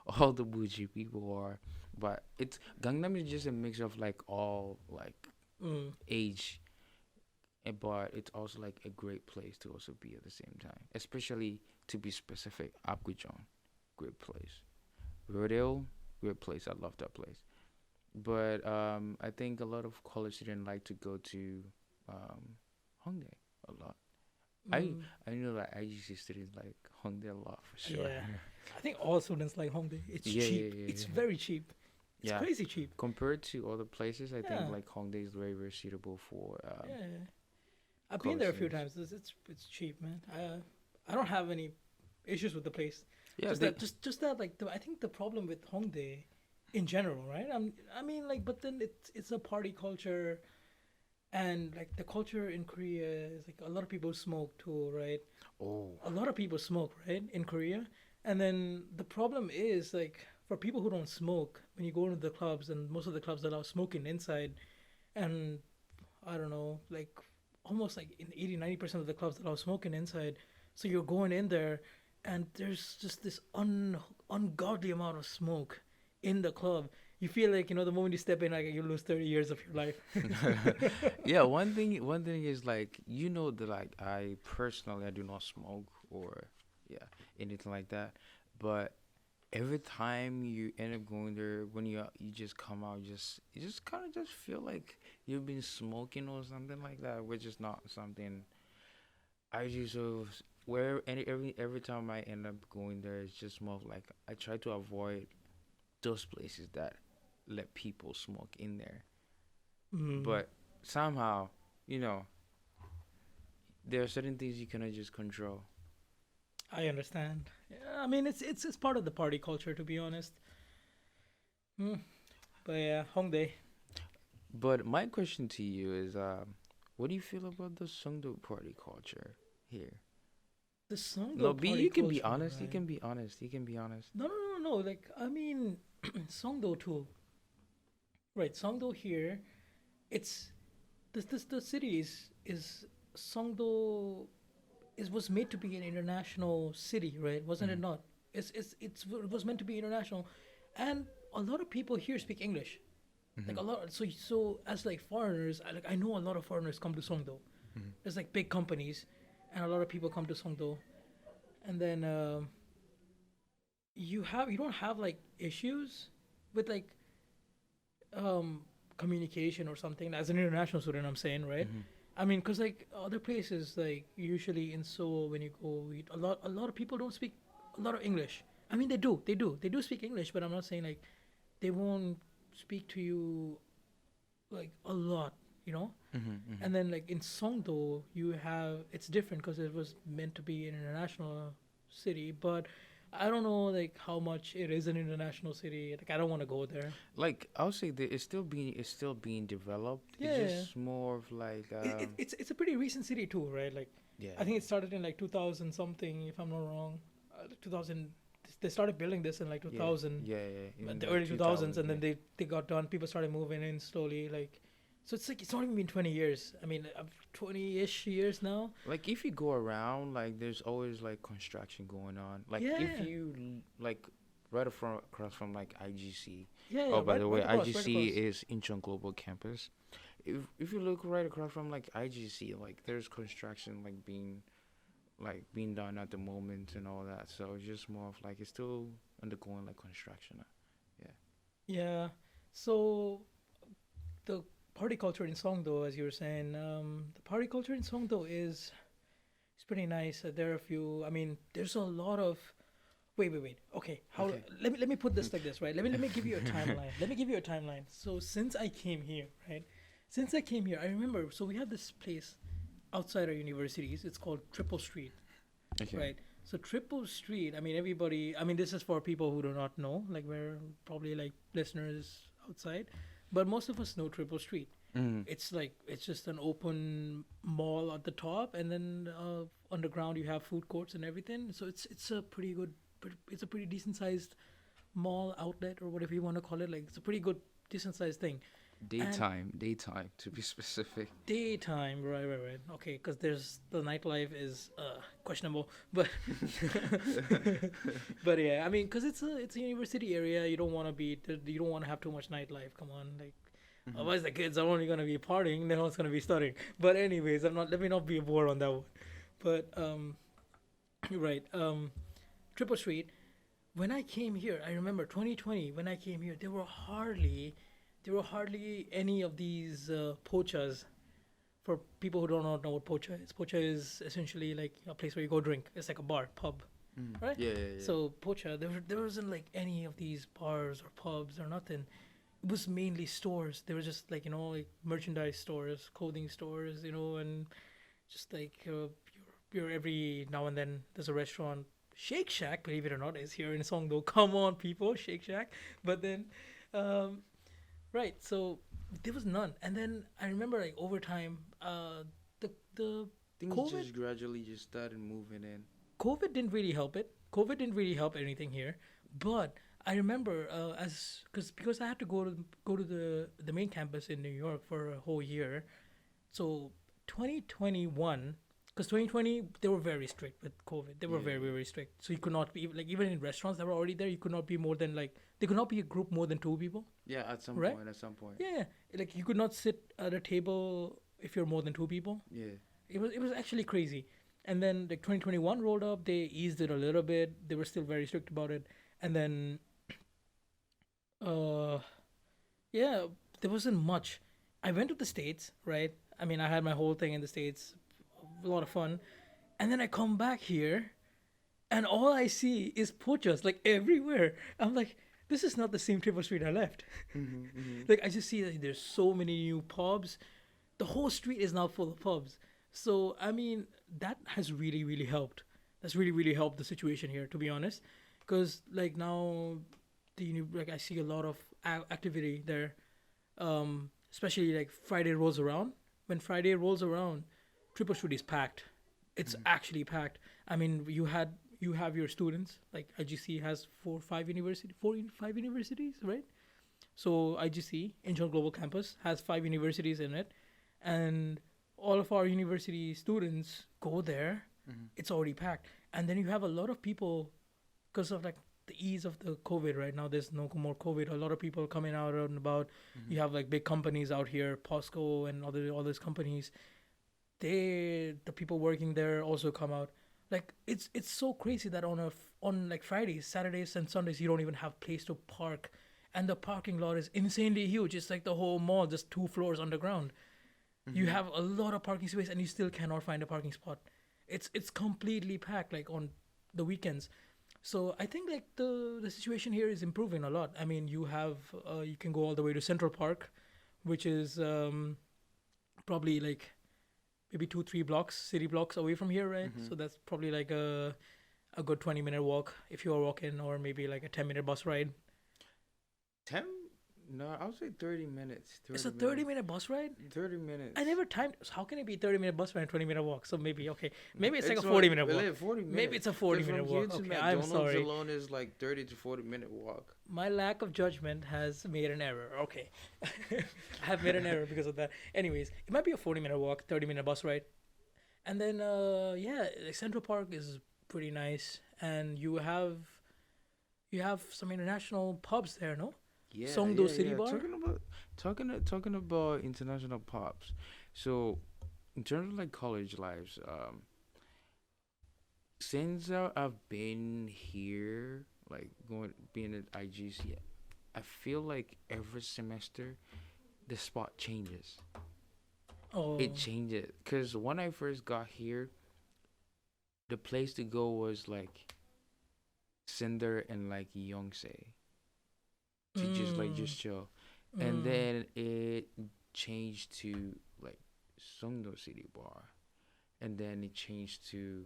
all the bougie people are. But it's Gangnam is just a mix of like all like Mm. age, but it's also like a great place to also be at the same time. Especially to be specific, Apgujeong, great place. Rodeo, great place. I love that place. But I think a lot of college students like to go to um, Hongdae a lot. I Mm. I know that IGC students like Hongdae a lot for sure. Yeah. I think all students like Hongdae. It's Yeah, yeah, cheap. yeah, It's yeah. very cheap. It's Yeah, crazy cheap. compared to other places, I think Yeah. like Hongdae is very very suitable for Yeah. I've been college there a few students. times. It's cheap, man. I don't have any issues with the place. Yeah, Just they. that just that like I think the problem with Hongdae in general, right? I mean like but then it's a party culture and like the culture in Korea is like a lot of people smoke too, right? Oh. A lot of people smoke, right, in Korea. And then the problem is like for people who don't smoke, when you go into the clubs and most of the clubs allow smoking inside and I don't know, like almost like in 80-90% of the clubs allow smoking inside. So you're going in there and there's just this ungodly amount of smoke in the club. You feel like, the moment you step in, like you lose 30 years of your life. Yeah, one thing is like that like I personally I do not smoke or yeah anything like that, but every time you end up going there when you just come out you just kind of just feel like you've been smoking or something like that, which is not something I usually where any every time I end up going there it's just more of like I try to avoid those places that let people smoke in there, Mm, but somehow you know there are certain things you cannot just control. I understand. Yeah, I mean, it's part of the party culture, to be honest. Mm, but yeah, Hongdae. But my question to you is, what do you feel about the Songdo party culture here? The No, Songdo B, party you can be culture, honest. You right? can be honest. You can be honest. No. Like, I mean, Songdo too. Right, Songdo here. It's this the city is Songdo is was made to be an international city, right? Wasn't it Mm-hmm. not? It was meant to be international, and a lot of people here speak English. Mm-hmm. Like a lot. So as like foreigners, I know a lot of foreigners come to Songdo. Mm-hmm. There's like big companies, and a lot of people come to Songdo, and then you don't have like issues with like um communication or something as an international student. I'm saying, right? Mm-hmm. I mean, cause like other places, like usually in Seoul, when you go, a lot of people don't speak a lot of English. I mean, they do speak English, but I'm not saying like they won't speak to you like a lot. you know. Mm-hmm. And then like in Songdo, you have it's different because it was meant to be an international city, but I don't know like how much it is an international city. Like I don't want to go there. Like I'll say that it's still being developed. It's Yeah, just more of like it's a pretty recent city too, right? Like yeah. I think it started in like 2000 something, if I'm not wrong. 2000. They started building this in like Yeah, 2000, yeah, yeah. In the the early 2000s, 2000, and yeah. then they got done. People started moving in slowly, like. So it's like it's not even been 20 years. I mean, 20-ish years now. Like if you go around, like there's always like construction going on. Like if Yeah, like across from like IGC. yeah, yeah. Oh, by Right, the way, right across, right IGC across. is Incheon Global Campus. If you look right across from like IGC, like there's construction like being done at the moment and all that. So it's just more of like it's still undergoing like construction. Yeah. Yeah. So the party culture in Songdo, as you were saying, the party culture in Songdo is it's pretty nice. There are a few. I mean, there's a lot of. Wait, wait, wait. Okay, how? Okay. Let me put this like this, right? Let me give you a timeline. Let me give you a timeline. So since I came here, right? Since I came here, I remember. So we have this place outside our universities. It's called Triple Street, Okay. right? So Triple Street. I mean, everybody. I mean, this is for people who do not know. Like we're probably like listeners outside, but most of us know Triple Street. Mm. It's like it's just an open mall at the top, and then underground you have food courts and everything. So it's a pretty good, it's a pretty decent sized mall outlet or whatever you want to call it. Like it's a pretty good decent sized thing. And Daytime to be specific. daytime, right. Okay, because there's the nightlife is questionable, but but yeah, I mean, because it's a university area, you don't want to have too much nightlife. Come on, like. Hmm. Otherwise, the kids are only gonna be partying. They're not gonna be studying. But anyways, I'm not. Let me not be a bore on that one. But right. Triple Street. When I came here, I remember 2020. When I came here, there were hardly any of these pochas. For people who do not know what pocha is, pocha is essentially like a place where you go drink. It's like a bar, pub, Mm. right? Yeah, yeah, yeah. So pocha, there wasn't like any of these bars or pubs or nothing. It was mainly stores. They were just like like merchandise stores, clothing stores, and just like your every now and then there's a restaurant. Shake Shack, believe it or not, is here in Songdo. Come on, people, Shake Shack. But then, um, right, so there was none. And then I remember like over time, the Things COVID just gradually just started moving in. COVID didn't really help it. COVID didn't really help anything here. But I remember as because I had to go to the main campus in New York for a whole year. So 2021, because 2020 they were very strict with COVID. They were Yeah, very yeah. very strict. So you could not be like even in restaurants that were already there. You could not be more than like they could not be a group more than two people. Yeah, at some Right? point, at some point. Yeah, like you could not sit at a table if you're more than two people. Yeah. It was actually crazy. And then like 2021 rolled up, they eased it a little bit. They were still very strict about it. And then uh yeah, there wasn't much. I went to the States, right? I mean, I had my whole thing in the States, a lot of fun. And then I come back here and all I see is poachers like everywhere. I'm like, this is not the same Triple Street I left. Mhm. Mhm. Like I just see that there's so many new pubs. The whole street is now full of pubs. So I mean that has really really helped. That's really really helped the situation here, to be honest. Because like now, like I see a lot of activity there. Especially like Friday rolls around. When Friday rolls around, Triple Street is packed. It's Mhm. actually packed. I mean, you have your students like IGC has four five universities, right? So IGC, Incheon Global Campus, has 5 universities in it, and all of our university students go there. Mhm. It's already packed, and then you have a lot of people because of like the ease of the COVID right now. There's no more COVID. A lot of people coming out and about. You Mhm. have like big companies out here, POSCO and all those companies. The people working there also come out. Like it's so crazy that on like Fridays, Saturdays, and Sundays you don't even have place to park, and the parking lot is insanely huge. It's like the whole mall, just 2 floors underground. You Mhm. have a lot of parking space, and you still cannot find a parking spot. It's completely packed like on the weekends. So I think like the situation here is improving a lot. I mean, you can go all the way to Central Park, which is probably like maybe 2 3 blocks, city blocks away from here, right? Mm-hmm. So that's probably like a good 20-minute walk if you are walking, or maybe like a 10-minute bus ride. 10? No, I would say 30 minutes. It's 30 a 30 minutes. minute bus ride. 30 I minutes. never timed. So how can it be 30-minute bus ride and 20-minute walk? So maybe okay, maybe it's like a It's 40-minute like, walk. like 40 Maybe minutes. it's a Because 40-minute from here walk. to Okay, I'm McDonald's sorry. alone is like 30 to 40-minute walk. My lack of judgment has made an error. Okay, I have made an error because of that. Anyways, it might be a 40-minute walk, 30-minute bus ride, and then yeah, like Central Park is pretty nice, and you have some international pubs there, no? Yeah, Songdo yeah, City yeah. Bar. Talking about international pops. So, in terms of like college lives, since I've been here, like going being at IGC, I feel like every semester the spot changes. Oh, It changes because when I first got here, the place to go was like Cinder and like Yonsei to mm, just chill, and mm. then it changed to like Songdo City Bar, and then it changed to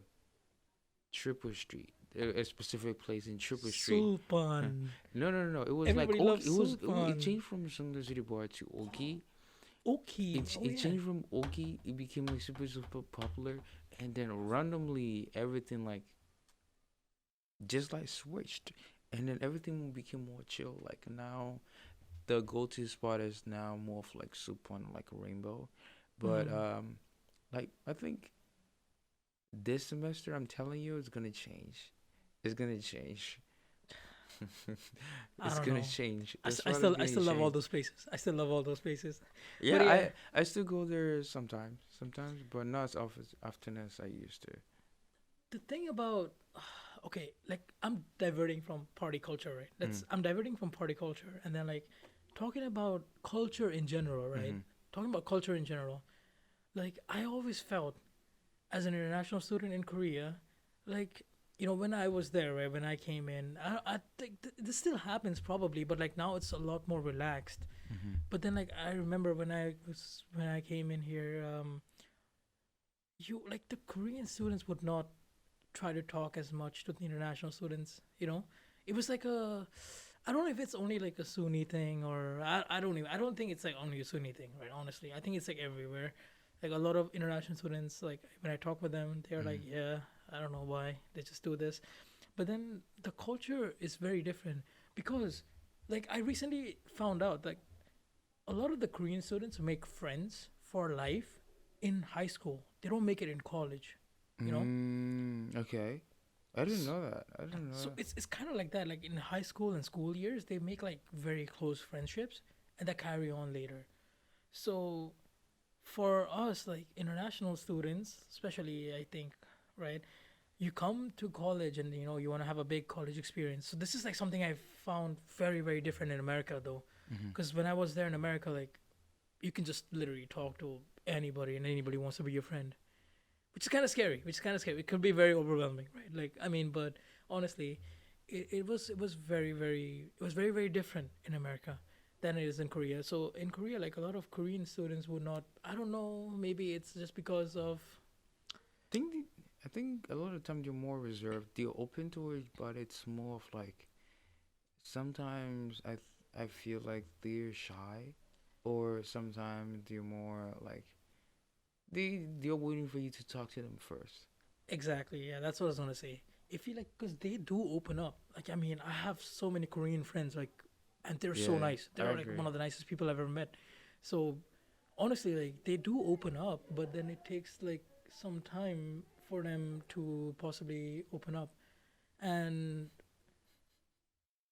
Triple Street, a specific place in Triple Street. Huh. Sulpan. No, no, no, no. It was like Everybody Oki. loves It Sulpan. changed from Songdo City Bar to Oki. Okay. Oh It yeah. changed from Oki. It became like super popular, and then randomly everything like just like switched, and then everything became more chill. Like now, the go-to spot is now more of like soup on like a rainbow, but Mm. like I think this semester I'm telling you it's gonna change. It's gonna change. I It's don't gonna know. change. I, The st- I spot is still I gonna still love all change. those places. I still love all those places. But Yeah, yeah, I still go there sometimes, but not as often as I used to. the thing about okay, like I'm diverting from party culture, right? Mm. I'm diverting from party culture, and then like talking about culture in general, right? Mm-hmm. Talking about culture in general. Like I always felt as an international student in Korea, like when I was there, right? When I came in, I think this still happens probably, but like now it's a lot more relaxed. Mm-hmm. But then like I remember when I came in here, you like the Korean students would not try to talk as much to the international students. It was like I don't know if it's only like a Sunni thing, or I don't think it's like only a Sunni thing, right? Honestly, I think it's like everywhere. Like a lot of international students, like when I talk with them, they're like, Mm-hmm. yeah, I don't know why they just do this, but then the culture is very different because, like, I recently found out like a lot of the Korean students make friends for life in high school. They don't make it in college, you know. Okay. I didn't know that. I didn't know So that. it's kind of like that. Like in high school and school years, they make like very close friendships, and that carry on later. So for us, like international students, especially, I think, right? You come to college and you want to have a big college experience. So this is like something I found very very different in America, though, Mm-hmm. because when I was there in America, like you can just literally talk to anybody and anybody wants to be your friend, which is kind of scary. It could be very overwhelming, right? Like I mean, but honestly, it was very very different in America than it is in Korea. So in Korea, like a lot of Korean students would not. I don't know. Maybe it's just because of think the, I think a lot of times you're more reserved. You're open to it, but it's more of like sometimes I feel like they're shy, or sometimes they're more like they're waiting for you to talk to them first. exactly. Yeah, that's what I was gonna say. If you like, because they do open up. Like I mean, I have so many Korean friends. Like, and they're so Yeah, nice. I They're like agree. one of the nicest people I've ever met. So honestly, like they do open up, but then it takes like some time for them to possibly open up. And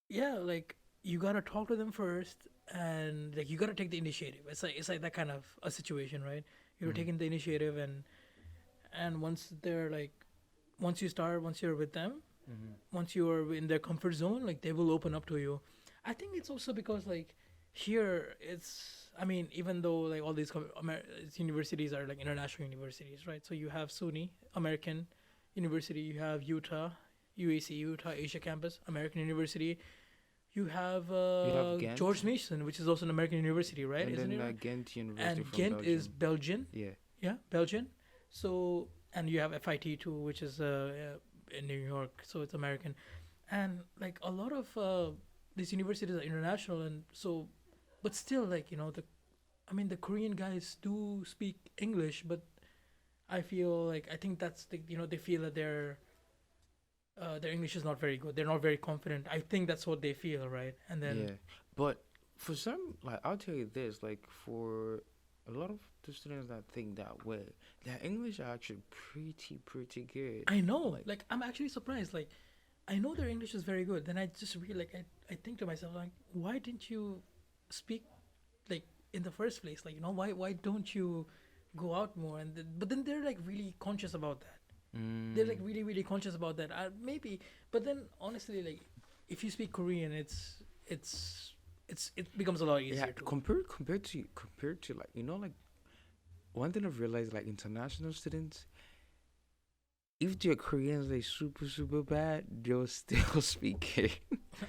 yeah, like you gotta talk to them first, and like you gotta take the initiative. It's like that kind of a situation, right? You're Mm-hmm. taking the initiative, and once you're with them, Mm-hmm. once you are in their comfort zone, like they will open up to you. I think it's also because like here it's I mean even though like all these universities are like international universities, right? So you have SUNY American University, you have Utah UAC, Utah Asia Campus American University, You have You have Ghent, George Mason, which is also an American university, right? and Isn't then it right? Ghent University And from Ghent is Belgium. Belgian. Yeah. Yeah, Belgian. So and you have FIT too, which is in New York, so it's American. And like a lot of these universities are international, and so but still like the I mean the Korean guys do speak English, but I feel like I think that's they feel that their English is not very good. They're not very confident. I think that's what they feel, right? And then Yeah, but for some, like I'll tell you this, like for a lot of the students that think that way, their English are actually pretty good. I know, Like, like I'm actually surprised. Like I know their English is very good. Then I just really like I think to myself like, why didn't you speak like in the first place? Like why don't you go out more? And but then they're like really conscious about that. They're like mm, really conscious about that. Maybe, but then honestly, like if you speak Korean, it becomes a lot yeah, easier too. compared to like like one thing I've realized like international students, if they're Koreans, they super bad, they'll still speak it.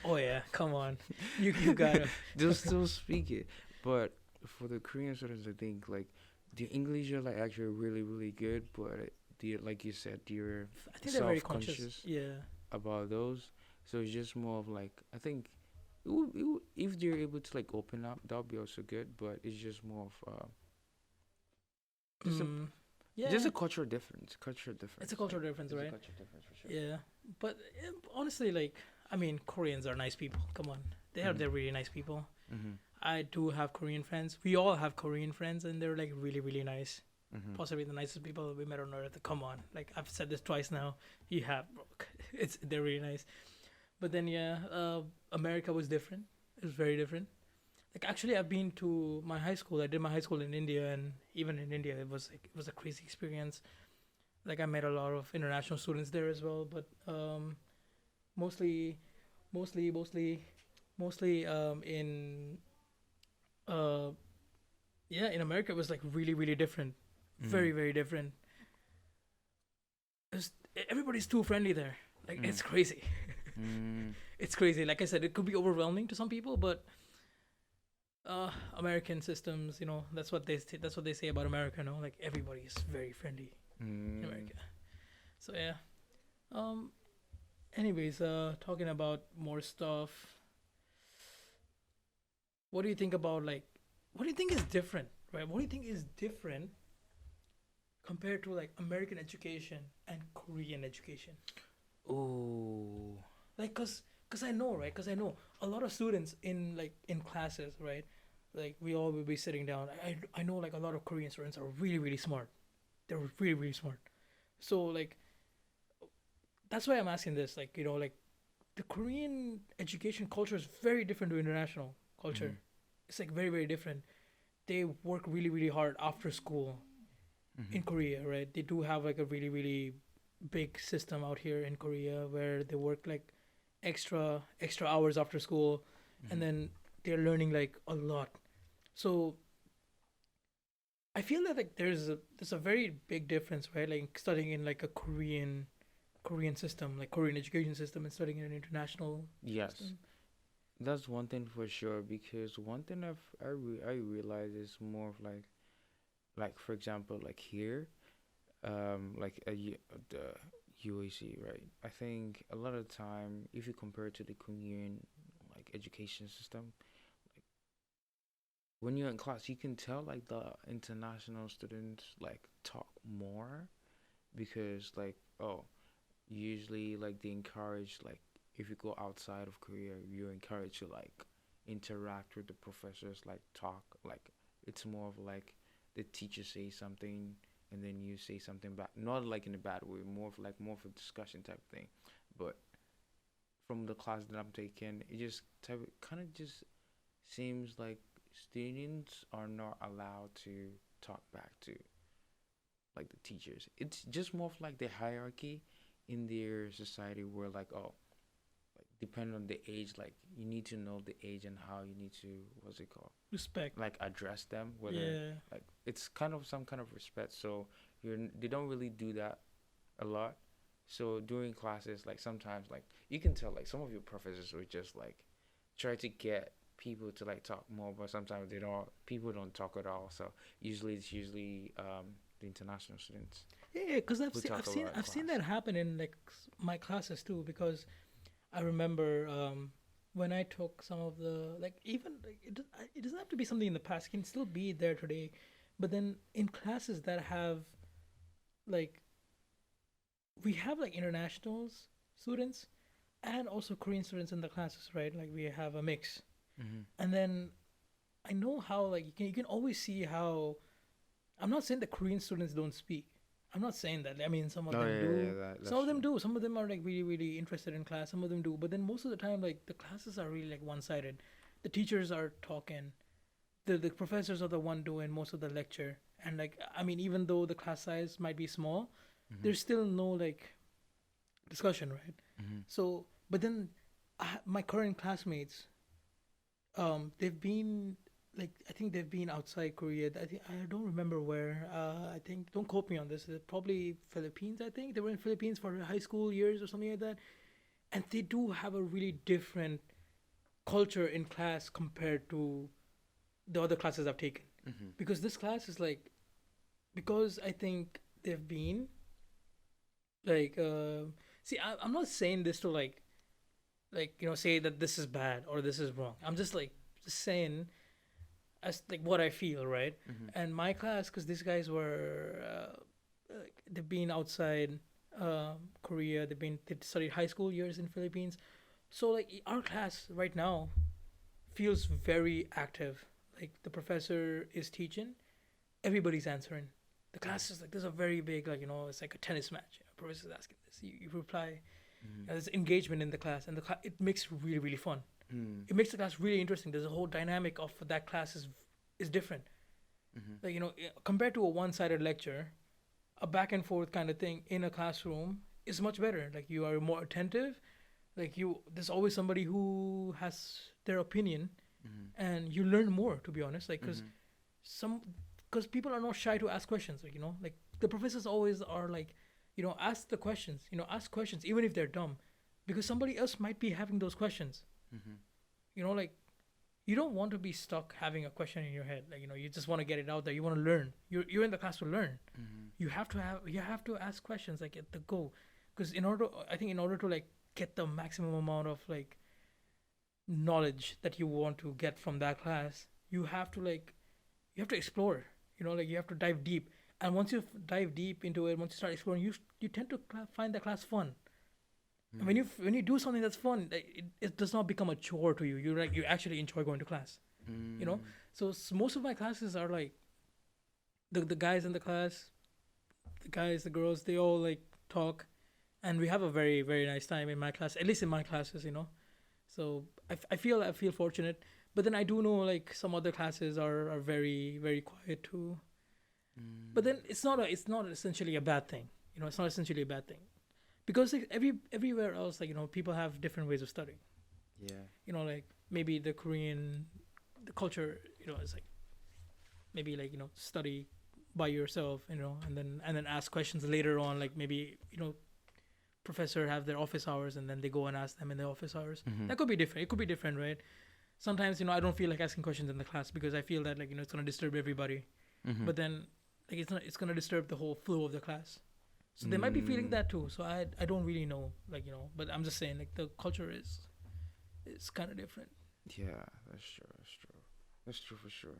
Oh yeah, come on, you gotta. They'll still speak it. But for the Korean students, I think like the English are like actually really good, but they like you said, they're I think they're very self conscious. conscious Yeah. about those. So it's just more of like I think if they're able to like open up, that'll be also good. But it's just more of just a Mm, just yeah. a cultural difference. Cultural It's a difference. Like cultural difference, it's a right? cultural difference for sure. Yeah, but honestly, like I mean, Koreans are nice people. Come on, they're Mhm. really nice people. Mhm. I do have Korean friends. We all have Korean friends, and they're like really nice. Mhm. Possibly the nicest people we met on earth. Come on, like I've said this twice now. You have, bro. They're really nice. But then yeah, America was different. It was very different. Like actually, I've been to my high school. I did my high school in India, and even in India, it was a crazy experience. Like I met a lot of international students there as well, but mostly, mostly, mostly, mostly in uh yeah in America it was like really different, Mhm. very different. It's, everybody's too friendly there. Like it's Mhm. crazy. Mhm. It's crazy. Like I said, it could be overwhelming to some people, but American systems, that's what they say about America. No, like everybody is very friendly in Mhm. America. So yeah. Um. Anyways, talking about more stuff. What do you think about like? What do you think is different? Right. What do you think is different compared to like American education and Korean education? Oh. Like, cause I know, right? Cause I know a lot of students in like in classes, right? Like we all will be sitting down. I know like a lot of Korean students are really smart. They're really smart. So like that's why I'm asking this. Like like the Korean education culture is very different to international culture. Mhm. It's like very different. They work really hard after school in Mhm. Korea, right? They do have like a really big system out here in Korea where they work like extra hours after school, and Mhm. then they're learning like a lot. So I feel that like there's a very big difference, right? Like studying in like a Korean system, like Korean education system, and studying in an international Yes. system. That's one thing for sure because one thing I realize is more of like for example like here like the UAC, right? I think a lot of time if you compare it to the Korean like education system, when you're in class you can tell like the international students like talk more because like oh usually like they encourage like if you go outside of Korea you're encouraged to like interact with the professors, like talk, like it's more of like the teacher say something and then you say something back, not like in a bad way, more of a discussion type thing. But from the class that I'm taking it just type kind of just seems like students are not allowed to talk back to like the teachers. It's just more of like the hierarchy in their society where like oh like depending on the age, like you need to know the age and how you need to what's it called? Respect. Like address them, whether Yeah. like it's kind of some kind of respect. So they don't really do that a lot. So during classes, like sometimes like you can tell like some of your professors were just like try to get people to like talk more, but sometimes they don't. People don't talk at all. So it's usually the international students Yeah, because who talk I've a seen lot in I've seen class. that happen in like my classes too. Because I remember when I took some of the like even like, it doesn't have to be something in the past. It can still be there today, but then in classes that have like we have like internationals students and also Korean students in the classes, right? Like we have a mix, Mm-hmm. and then I know how like you can always see how I'm not saying the Korean students don't speak. I'm not saying that. I mean, some of Oh them yeah, do. Some that's of them true. do. Some of them are like really, really interested in class. Some of them do. But then most of the time, like the classes are really like one-sided. The teachers are talking. The professors are the one doing most of the lecture. And like I mean, even though the class size might be small, Mm-hmm. there's still no like discussion, right? Mm-hmm. So, but then my current classmates, they've been like I think they've been outside Korea. I think I don't remember where. I think don't quote me on this. Probably Philippines. I think they were in Philippines for high school years or something like that. And they do have a really different culture in class compared to the other classes I've taken. Mm-hmm. Because this class is like because I think they've been like see I'm not saying this to like say that this is bad or this is wrong. I'm just like just saying as like what I feel, right? Mm-hmm. And my class, because these guys were, they've been outside Korea. They studied high school years in Philippines. So like our class right now feels very active. Like the professor is teaching, everybody's answering. The class is like there's a very big it's like a tennis match. Professor's asking this, you reply. Mm-hmm. There's engagement in the class, and it makes really really fun. Mm-hmm. It makes the class really interesting. There's a whole dynamic of that class is different. Mm-hmm. Like compared to a one-sided lecture, a back and forth kind of thing in a classroom is much better. Like you are more attentive. Like there's always somebody who has their opinion, Mm-hmm. and you learn more. To be honest, like Mm-hmm. some because people are not shy to ask questions. Like like the professors always are like, ask the questions. Ask questions even if they're dumb, because somebody else might be having those questions. Mm-hmm. Like you don't want to be stuck having a question in your head. Like you just want to get it out there. You want to learn. You're in the class to learn. Mm-hmm. You have to ask questions like at the go, because in order to like get the maximum amount of like knowledge that you want to get from that class, you have to explore. Like you have to dive deep. And once you dive deep into it, once you start exploring, you tend to find the class fun. And when you do something that's fun, like, it does not become a chore to you. You actually enjoy going to class. You know. Mm-hmm. So most of my classes are like the guys in the class, the guys, the girls, they all like talk, and we have a very very nice time in my class. At least in my classes. So I feel fortunate. But then I do know like some other classes are very very quiet too. But then it's not essentially a bad thing. It's not essentially a bad thing, because like, everywhere else, like people have different ways of studying. Yeah. Like maybe the Korean, the culture, is like maybe like study by yourself, and then ask questions later on. Like maybe professor have their office hours, and then they go and ask them in the office hours. Mm-hmm. That could be different. It could be different, right? Sometimes I don't feel like asking questions in the class because I feel that like it's gonna disturb everybody. Mm-hmm. But then like it's gonna disturb the whole flow of the class. So they might be feeling that too. So I don't really know, like but I'm just saying like the culture is kind of different. Yeah, that's true. That's true. That's true for sure.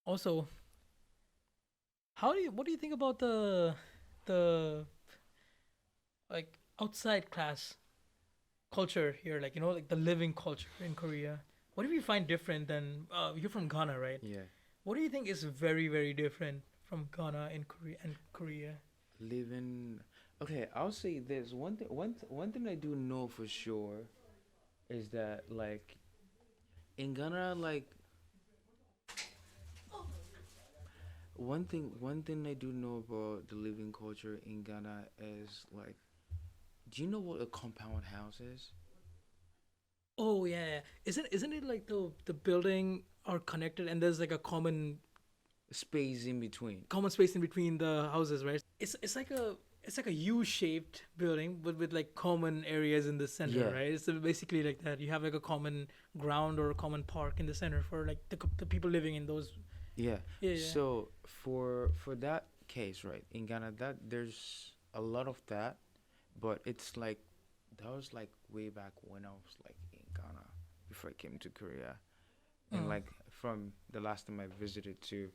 Also, what do you think about the like outside class culture here? Like like the living culture in Korea. What do you find different than you're from Ghana, right? Yeah. What do you think is very very different from Ghana and Korea? Living. Okay, I'll say this. One thing I do know for sure is that like in Ghana, like one thing I do know about the living culture in Ghana is like, do you know what a compound house is? Oh yeah, yeah. Isn't it like the building are connected and there's like a common Space in between. space in between the houses, right? It's like it's like a U-shaped building with like common areas in the center, Yeah, right? It's basically like that. You have like a common ground or a common park in the center for like the people living in those. yeah. Yeah, yeah. So for that case, right, in Ghana, that there's a lot of that, but it's like that was like way back when I was like in Ghana before I came to Korea, and Mm. like from the last time I visited too,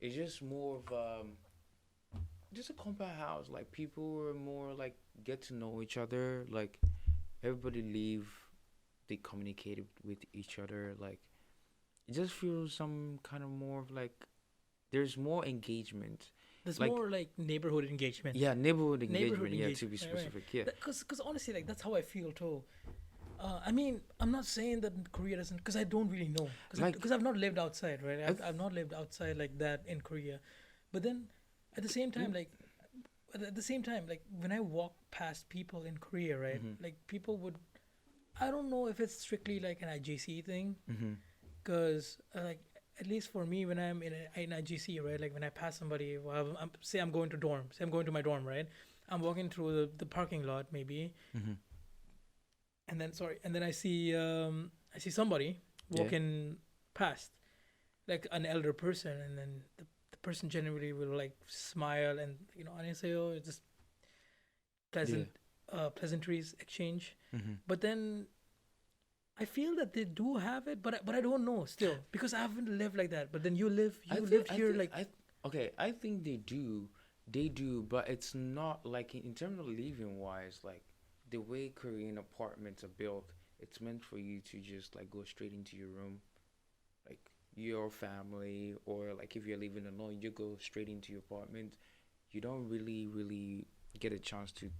it's just more of just a compound house. Like people were more like get to know each other. Like everybody leave, they communicated with each other. Like it just feels some kind of more of like there's more engagement. There's Like more like neighborhood engagement. yeah, neighborhood Neighborhood engagement. Yeah, to engagement, be right? Right. specific. Yeah. Because honestly, like that's how I feel too. I mean, I'm not saying that Korea doesn't, because I don't really know, Like because I've not lived outside, right? I I've not lived outside like that in Korea, but then at the same time, like at the same time, like when I walk past people in Korea, right? mm-hmm, Like people would, I don't know if it's strictly like an IGC thing, mm-hmm, because like at least for me, when I'm in IGC, right? Like when I pass somebody, well, say I'm going to dorm, say I'm going to my dorm, right? I'm walking through the parking lot maybe, mm-hmm. and then sorry, and then I see somebody Yeah, walking past, like an elder person, and then the person generally will like smile and and say, oh, it's just yeah. pleasant pleasantries exchange. Mm-hmm. But then I feel that they do have it, but I don't know still, because I haven't lived like that. But then you live here like. Okay, I think they do, but it's not like in terms of living wise, like the way Korean apartments are built, it's meant for you to just like go straight into your room, like your family, or like if you're living alone, you go straight into your apartment. You don't really get a chance to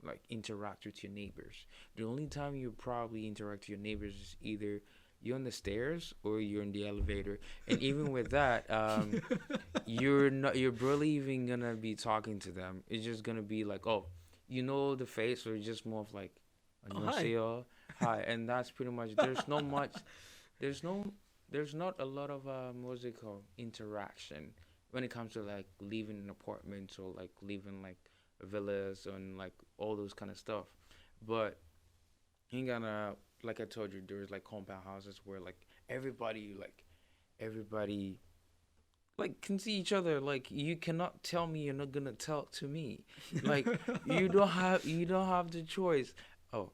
like interact with your neighbors. The only time you probably interact with your neighbors is either you're on the stairs or you're in the elevator. And even with that, you're barely even gonna be talking to them. It's just gonna be like, oh, you know the face, or just more of like, Oh, hi. 안녕하세요, hi, and that's pretty much. There's no much. There's no. There's not a lot of what's it called, interaction when it comes to like leaving an apartment or like leaving like villas and like all those kind of stuff. But in Ghana, like I told you, there's like compound houses where like everybody like can see each other. Like you cannot tell me you're not gonna talk to me. Like you don't have the choice. Oh,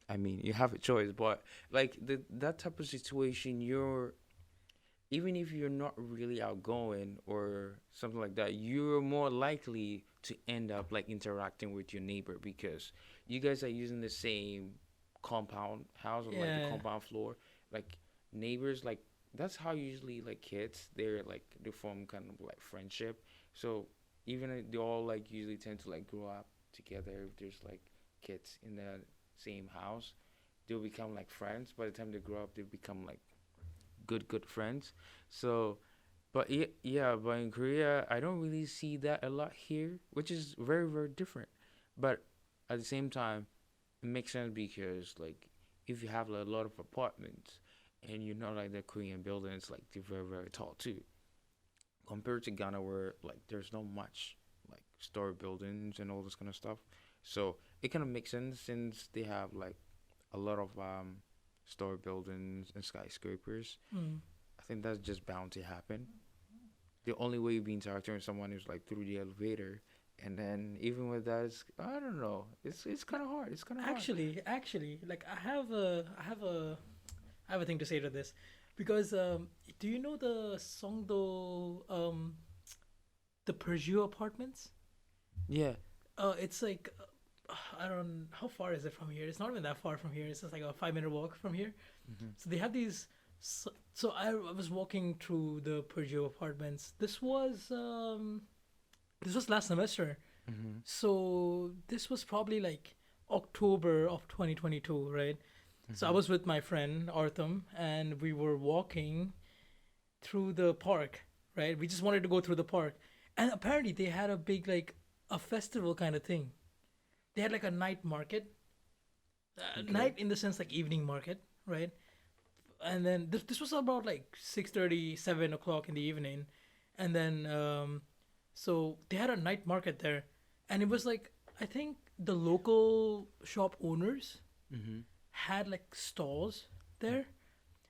I mean you have a choice, but like that type of situation, you're even if you're not really outgoing or something like that, you're more likely to end up like interacting with your neighbor because you guys are using the same compound house or like the Yeah. compound floor. Like neighbors, like that's how usually like kids they're like they form kind of like friendship. So even if they all like usually tend to like grow up together. If there's like kids in the same house, they'll become like friends. By the time they grow up, they become like good friends. So, but yeah, but in Korea, I don't really see that a lot here, which is very different. But at the same time, it makes sense because like if you have like, a lot of apartments and you're not like the Korean buildings, like they're very tall too, compared to Ghana where like there's not much like story buildings and all this kind of stuff. So it kind of makes sense since they have like a lot of story buildings and skyscrapers. Mm. I think that's just bound to happen. The only way you'll be interacting with someone is like through the elevator, and then even with that, I don't know. It's kind of hard. It's kind of hard. Actually, like I have a thing to say to this, because do you know the Songdo the Peugeot apartments? Yeah. It's like I don't how far is it from here? It's not even that far from here. It's just like a 5 minute walk from here. Mhm. So they have these. So I was walking through the Peugeot apartments. This was last semester. Mhm. So this was probably like October of 2022, right? So I Mhm. was with my friend Artham, and we were walking through the park, right? We just wanted to go through the park, and apparently they had a big like a festival kind of thing. They had like a night market, Okay. night in the sense like evening market, right? And then this was about like 6:30, 7 o'clock in the evening, and then so they had a night market there, and it was like I think the local shop owners Mm-hmm. had like stalls there,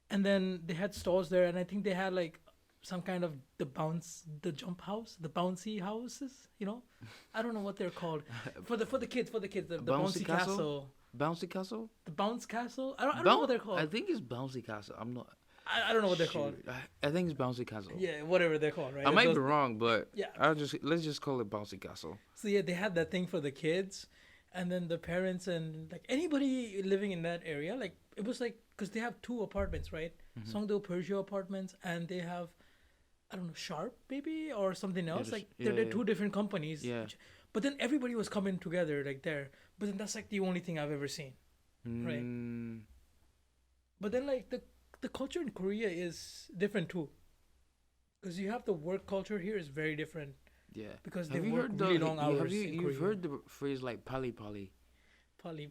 and then they had stores there, and I think they had like some kind of the jump house, the bouncy houses. I don't know what they're called for the kids, the Bouncy bouncy castle? castle, Bouncy castle? the bounce castle. I don't know what Bounce? they're I called. think it's bouncy castle. I'm not. I don't know what they're called. Shoot. I think it's bouncy castle. Yeah, whatever they're called, right? I might Those- be wrong, but yeah. let's just call it bouncy castle. So yeah, they had that thing for the kids, and then the parents and like anybody living in that area, like it was like because they have two apartments, right? Mhm. Songdo Peugeot apartments, and they have I don't know Sharp maybe or something else. just- Like yeah, they're yeah. two different companies. Yeah. But then everybody was coming together like there. But then that's like the only thing I've ever seen. Right. Mm, But then like the culture in Korea is different too, because you have the work culture here is very different yeah. because they Have you work heard the? really long hours. Have you in you've Korea. heard the phrase like pali pali? Pali,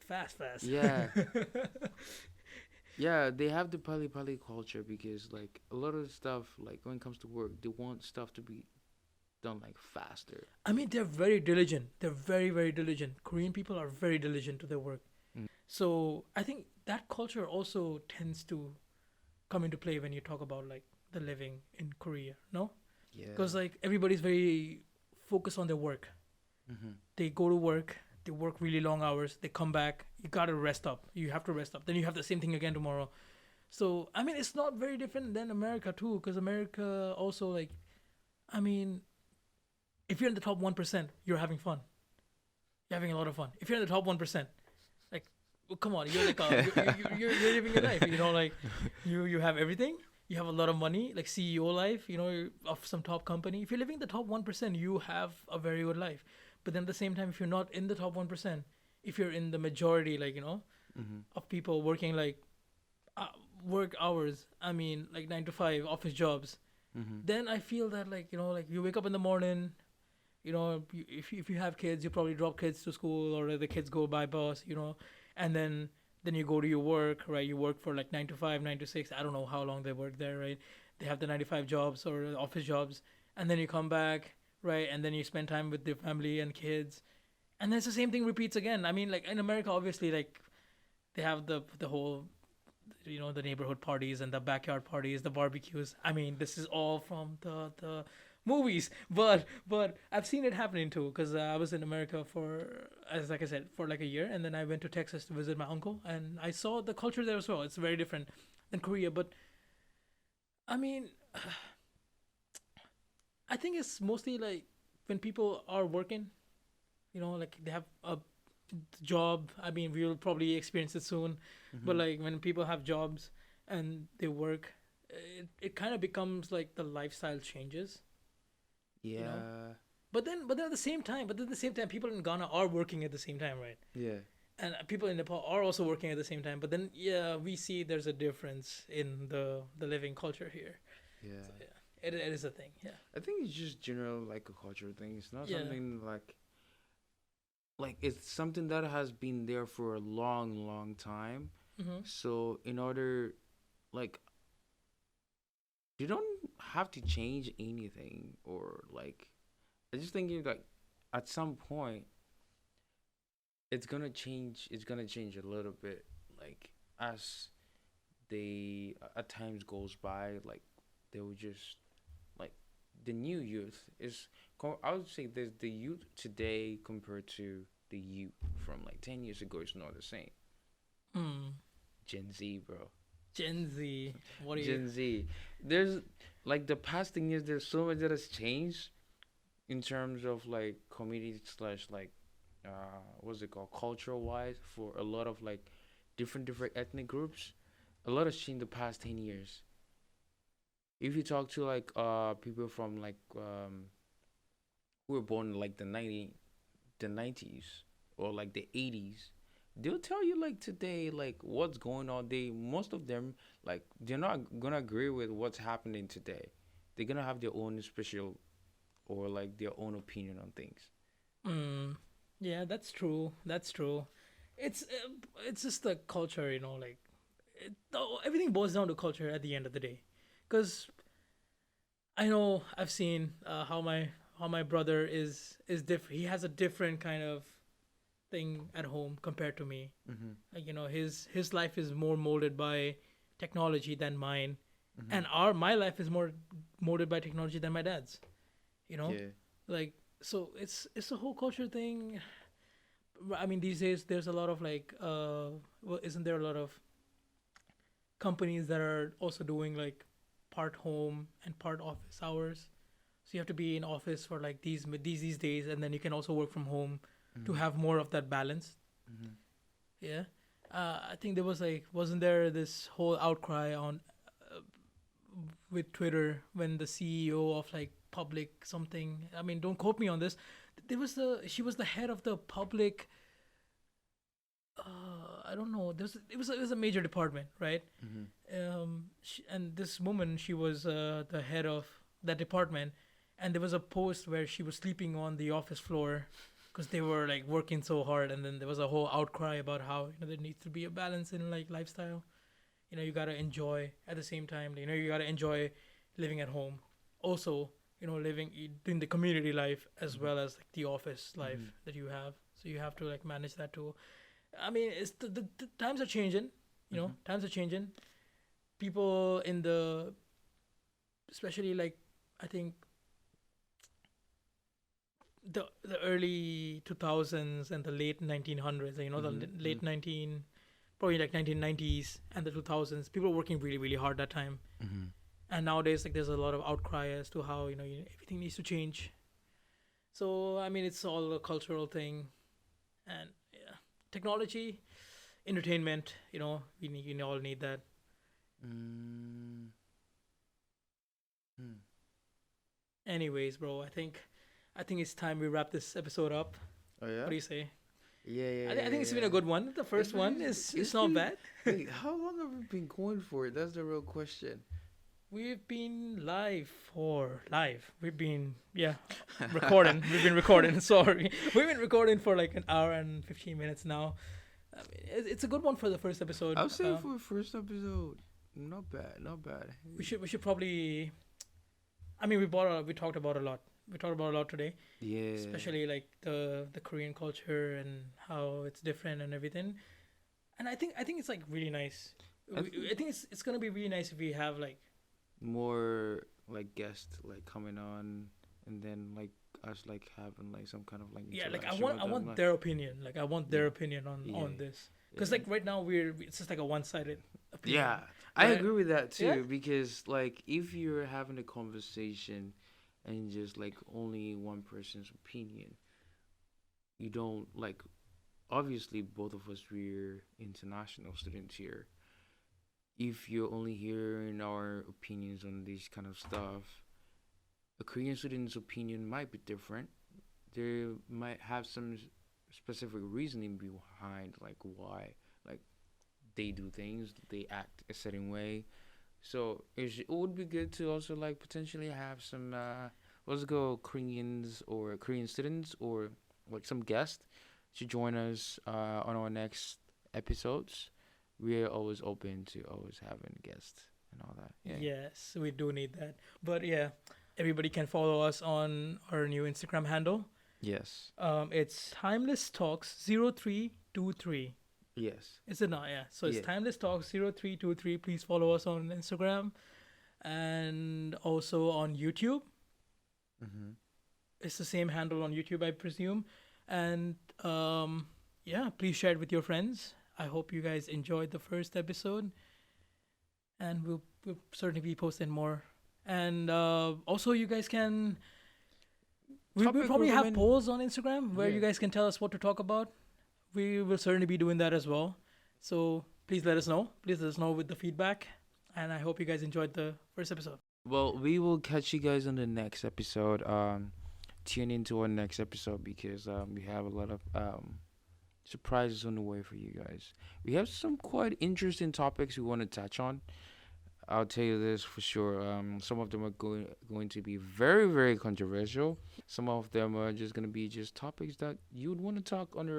fast. Yeah. Yeah, they have the pali pali culture because like a lot of stuff like when it comes to work, they want stuff to be done like faster. I mean, they're very diligent. They're very, very diligent. Korean people are very diligent to their work. Mm. So I think that culture also tends to come into play when you talk about like the living in Korea, no? Yeah. Because like everybody's very focused on their work. Mm-hmm. They go to work, they work really long hours, they come back, you gotta rest up. You have to rest up. Then you have the same thing again tomorrow. So I mean, it's not very different than America too, because America also like, I mean, if you're in the top 1%, you're having fun. You're having a lot of fun. If you're in the top 1%, like, well, come on, you're like, you're living your life. Like, you have everything. You have a lot of money, like CEO life. You're of some top company. If you're living the top 1%, you have a very good life. But then at the same time, if you're not in the top 1%, if you're in the majority, like Mm-hmm. of people working like work hours, I mean, like 9 to 5 office jobs, Mm-hmm. then I feel that like you wake up in the morning, if you have kids, you probably drop kids to school or the kids go by bus, and then you go to your work, right? You work for like 9 to 5, 9 to 6. I don't know how long they work there, right? They have the 95 jobs or office jobs, and then you come back, right? And then you spend time with your family and kids, and then it's the same thing repeats again. I mean, like in America, obviously, like they have the whole the neighborhood parties and the backyard parties, the barbecues. I mean, this is all from the movies, but I've seen it happening too because I was in America as like I said, for like a year, and then I went to Texas to visit my uncle, and I saw the culture there as well. It's very different than Korea, but I mean, I think it's mostly like when people are working, like they have a job. I mean, we'll probably experience it soon, but Mm-hmm. like when people have jobs and they work, it kind of becomes like the lifestyle changes. Yeah. But then at the same time, people in Ghana are working at the same time, right? Yeah. And people in Nepal are also working at the same time. But then, yeah, we see there's a difference in the living culture here. Yeah. So, yeah, it is a thing. Yeah. I think it's just general like a culture thing. It's not Yeah. something like it's something that has been there for a long, long time. Mm-hmm. So in order, like, you don't have to change anything or like, I just think like at some point it's gonna change. It's gonna change a little bit, like as they at times goes by, like they will just like the new youth is. I would say there's the youth today compared to the youth from like 10 years ago is not the same. Mm. Gen Z, bro. Gen Z. What are you? Gen Z. There's like the past thing is there's so much that has changed in terms of like community slash like what's it called cultural wise for a lot of like different ethnic groups. A lot has changed the past 10 years. If you talk to like people from like who were born in like the 90s or like the 80s, they'll tell you like today like what's going on. Most of them like they're not gonna agree with what's happening today. They're gonna have their own special or like their own opinion on things. Mm. Yeah, that's true. That's true. It's just the culture, like everything boils down to culture at the end of the day. Because I know I've seen how my how my brother is different. He has a different kind of thing at home compared to me. Mhm. Like, his life is more molded by technology than mine, Mhm. and our my life is more molded by technology than my dad's. You know, Yeah. like, so it's a whole culture thing. I mean, these days there's a lot of like, well, isn't there a lot of companies that are also doing like part home and part office hours? So you have to be in office for like these days, and then you can also work from home to Mhm. have more of that balance. Mhm. Yeah. I think there was like, wasn't there this whole outcry on uh, with Twitter when the CEO of like public something, I mean, don't quote me on this. There was the She was the head of the public, I don't know. It was a major department, right? Mhm. And this woman, she was the head of that department, and there was a post where she was sleeping on the office floor because they were like working so hard, and then there was a whole outcry about how there needs to be a balance in like lifestyle. You gotta enjoy at the same time. You gotta enjoy living at home, also living doing the community life as Mhm. well as like the office Mhm. life that you have. So you have to like manage that too. I mean, it's the times are changing. Mhm. Times are changing. People in the, especially like, I think the early 2000s and the late 1900s. The Mhm. late 19, probably like 1990s and the 2000s. People were working really really hard that time. Mhm. And nowadays, like, there's a lot of outcry as to how everything needs to change. So I mean, it's all a cultural thing. And yeah, technology, entertainment. We all need that. Mm. Mm. Anyways, bro, I think it's time we wrap this episode up. Oh What yeah. do you say? Yeah, yeah, I think yeah, it's been yeah. a good one. The first one is It's it's not been. bad. Wait, how long have we been going for? That's the real question. We've been live. We've been, yeah, recording. We've been recording. Sorry, we've been recording for like an hour and 15 minutes now. I mean, it's a good one for the first episode. I'll say for the first episode, not bad, not bad. We should probably. I mean, we talked about a lot. We talked about a lot today, Yeah, especially like the Korean culture and how it's different and everything. And I think it's like really nice. I think I think it's gonna be really nice if we have like, more like guests like coming on, and then like us like having like some kind of like yeah, like, I interaction want with I them. want Like, their opinion. Like, I want their yeah, opinion on yeah, this, because yeah. like right now it's just like a one sided opinion, Yeah, I right? agree with that Yeah. too, because like if you're having a conversation and just like only one person's opinion, you don't like, obviously both of us, we're international students here. If you're only hearing our opinions on this kind of stuff, a Korean student's opinion might be different. They might have some specific reasoning behind like why like they do things, they act a certain way. So it would be good to also like potentially have some let's go Koreans or Korean students or like some guests to join us on our next episodes. We're always open to always having guests and all that. Yeah. Yes, we do need that. But yeah, everybody can follow us on our new Instagram handle. Yes. It's Timeless Talks 0323. Yes. Is it not? Yeah. So it's Yeah. Timeless Talks 0323. Please follow us on Instagram and also on YouTube. Mhm. It's the same handle on YouTube, I presume. And yeah, please share it with your friends. I hope you guys enjoyed the first episode, and we'll certainly be posting more. And also, you guys can. We Topic probably have recommend. polls on Instagram where Yeah. you guys can tell us what to talk about. We will certainly be doing that as well. So please let us know. Please let us know with the feedback. And I hope you guys enjoyed the first episode. Well, we will catch you guys on the next episode. Tune into our next episode because we have a lot of surprises on the way for you guys. We have some quite interesting topics we want to touch on. I'll tell you this for sure. Some of them are going to be very very controversial. Some of them are just gonna be just topics that you would want to talk on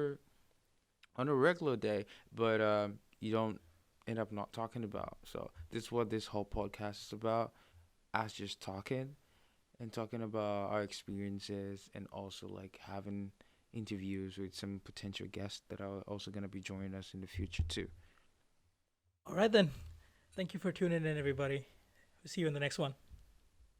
a regular day, but you don't end up not talking about. So this is what this whole podcast is about. Us just talking and talking about our experiences, and also like having interviews with some potential guests that are also going to be joining us in the future too. All right then. Thank you for tuning in, everybody. See you in the next one.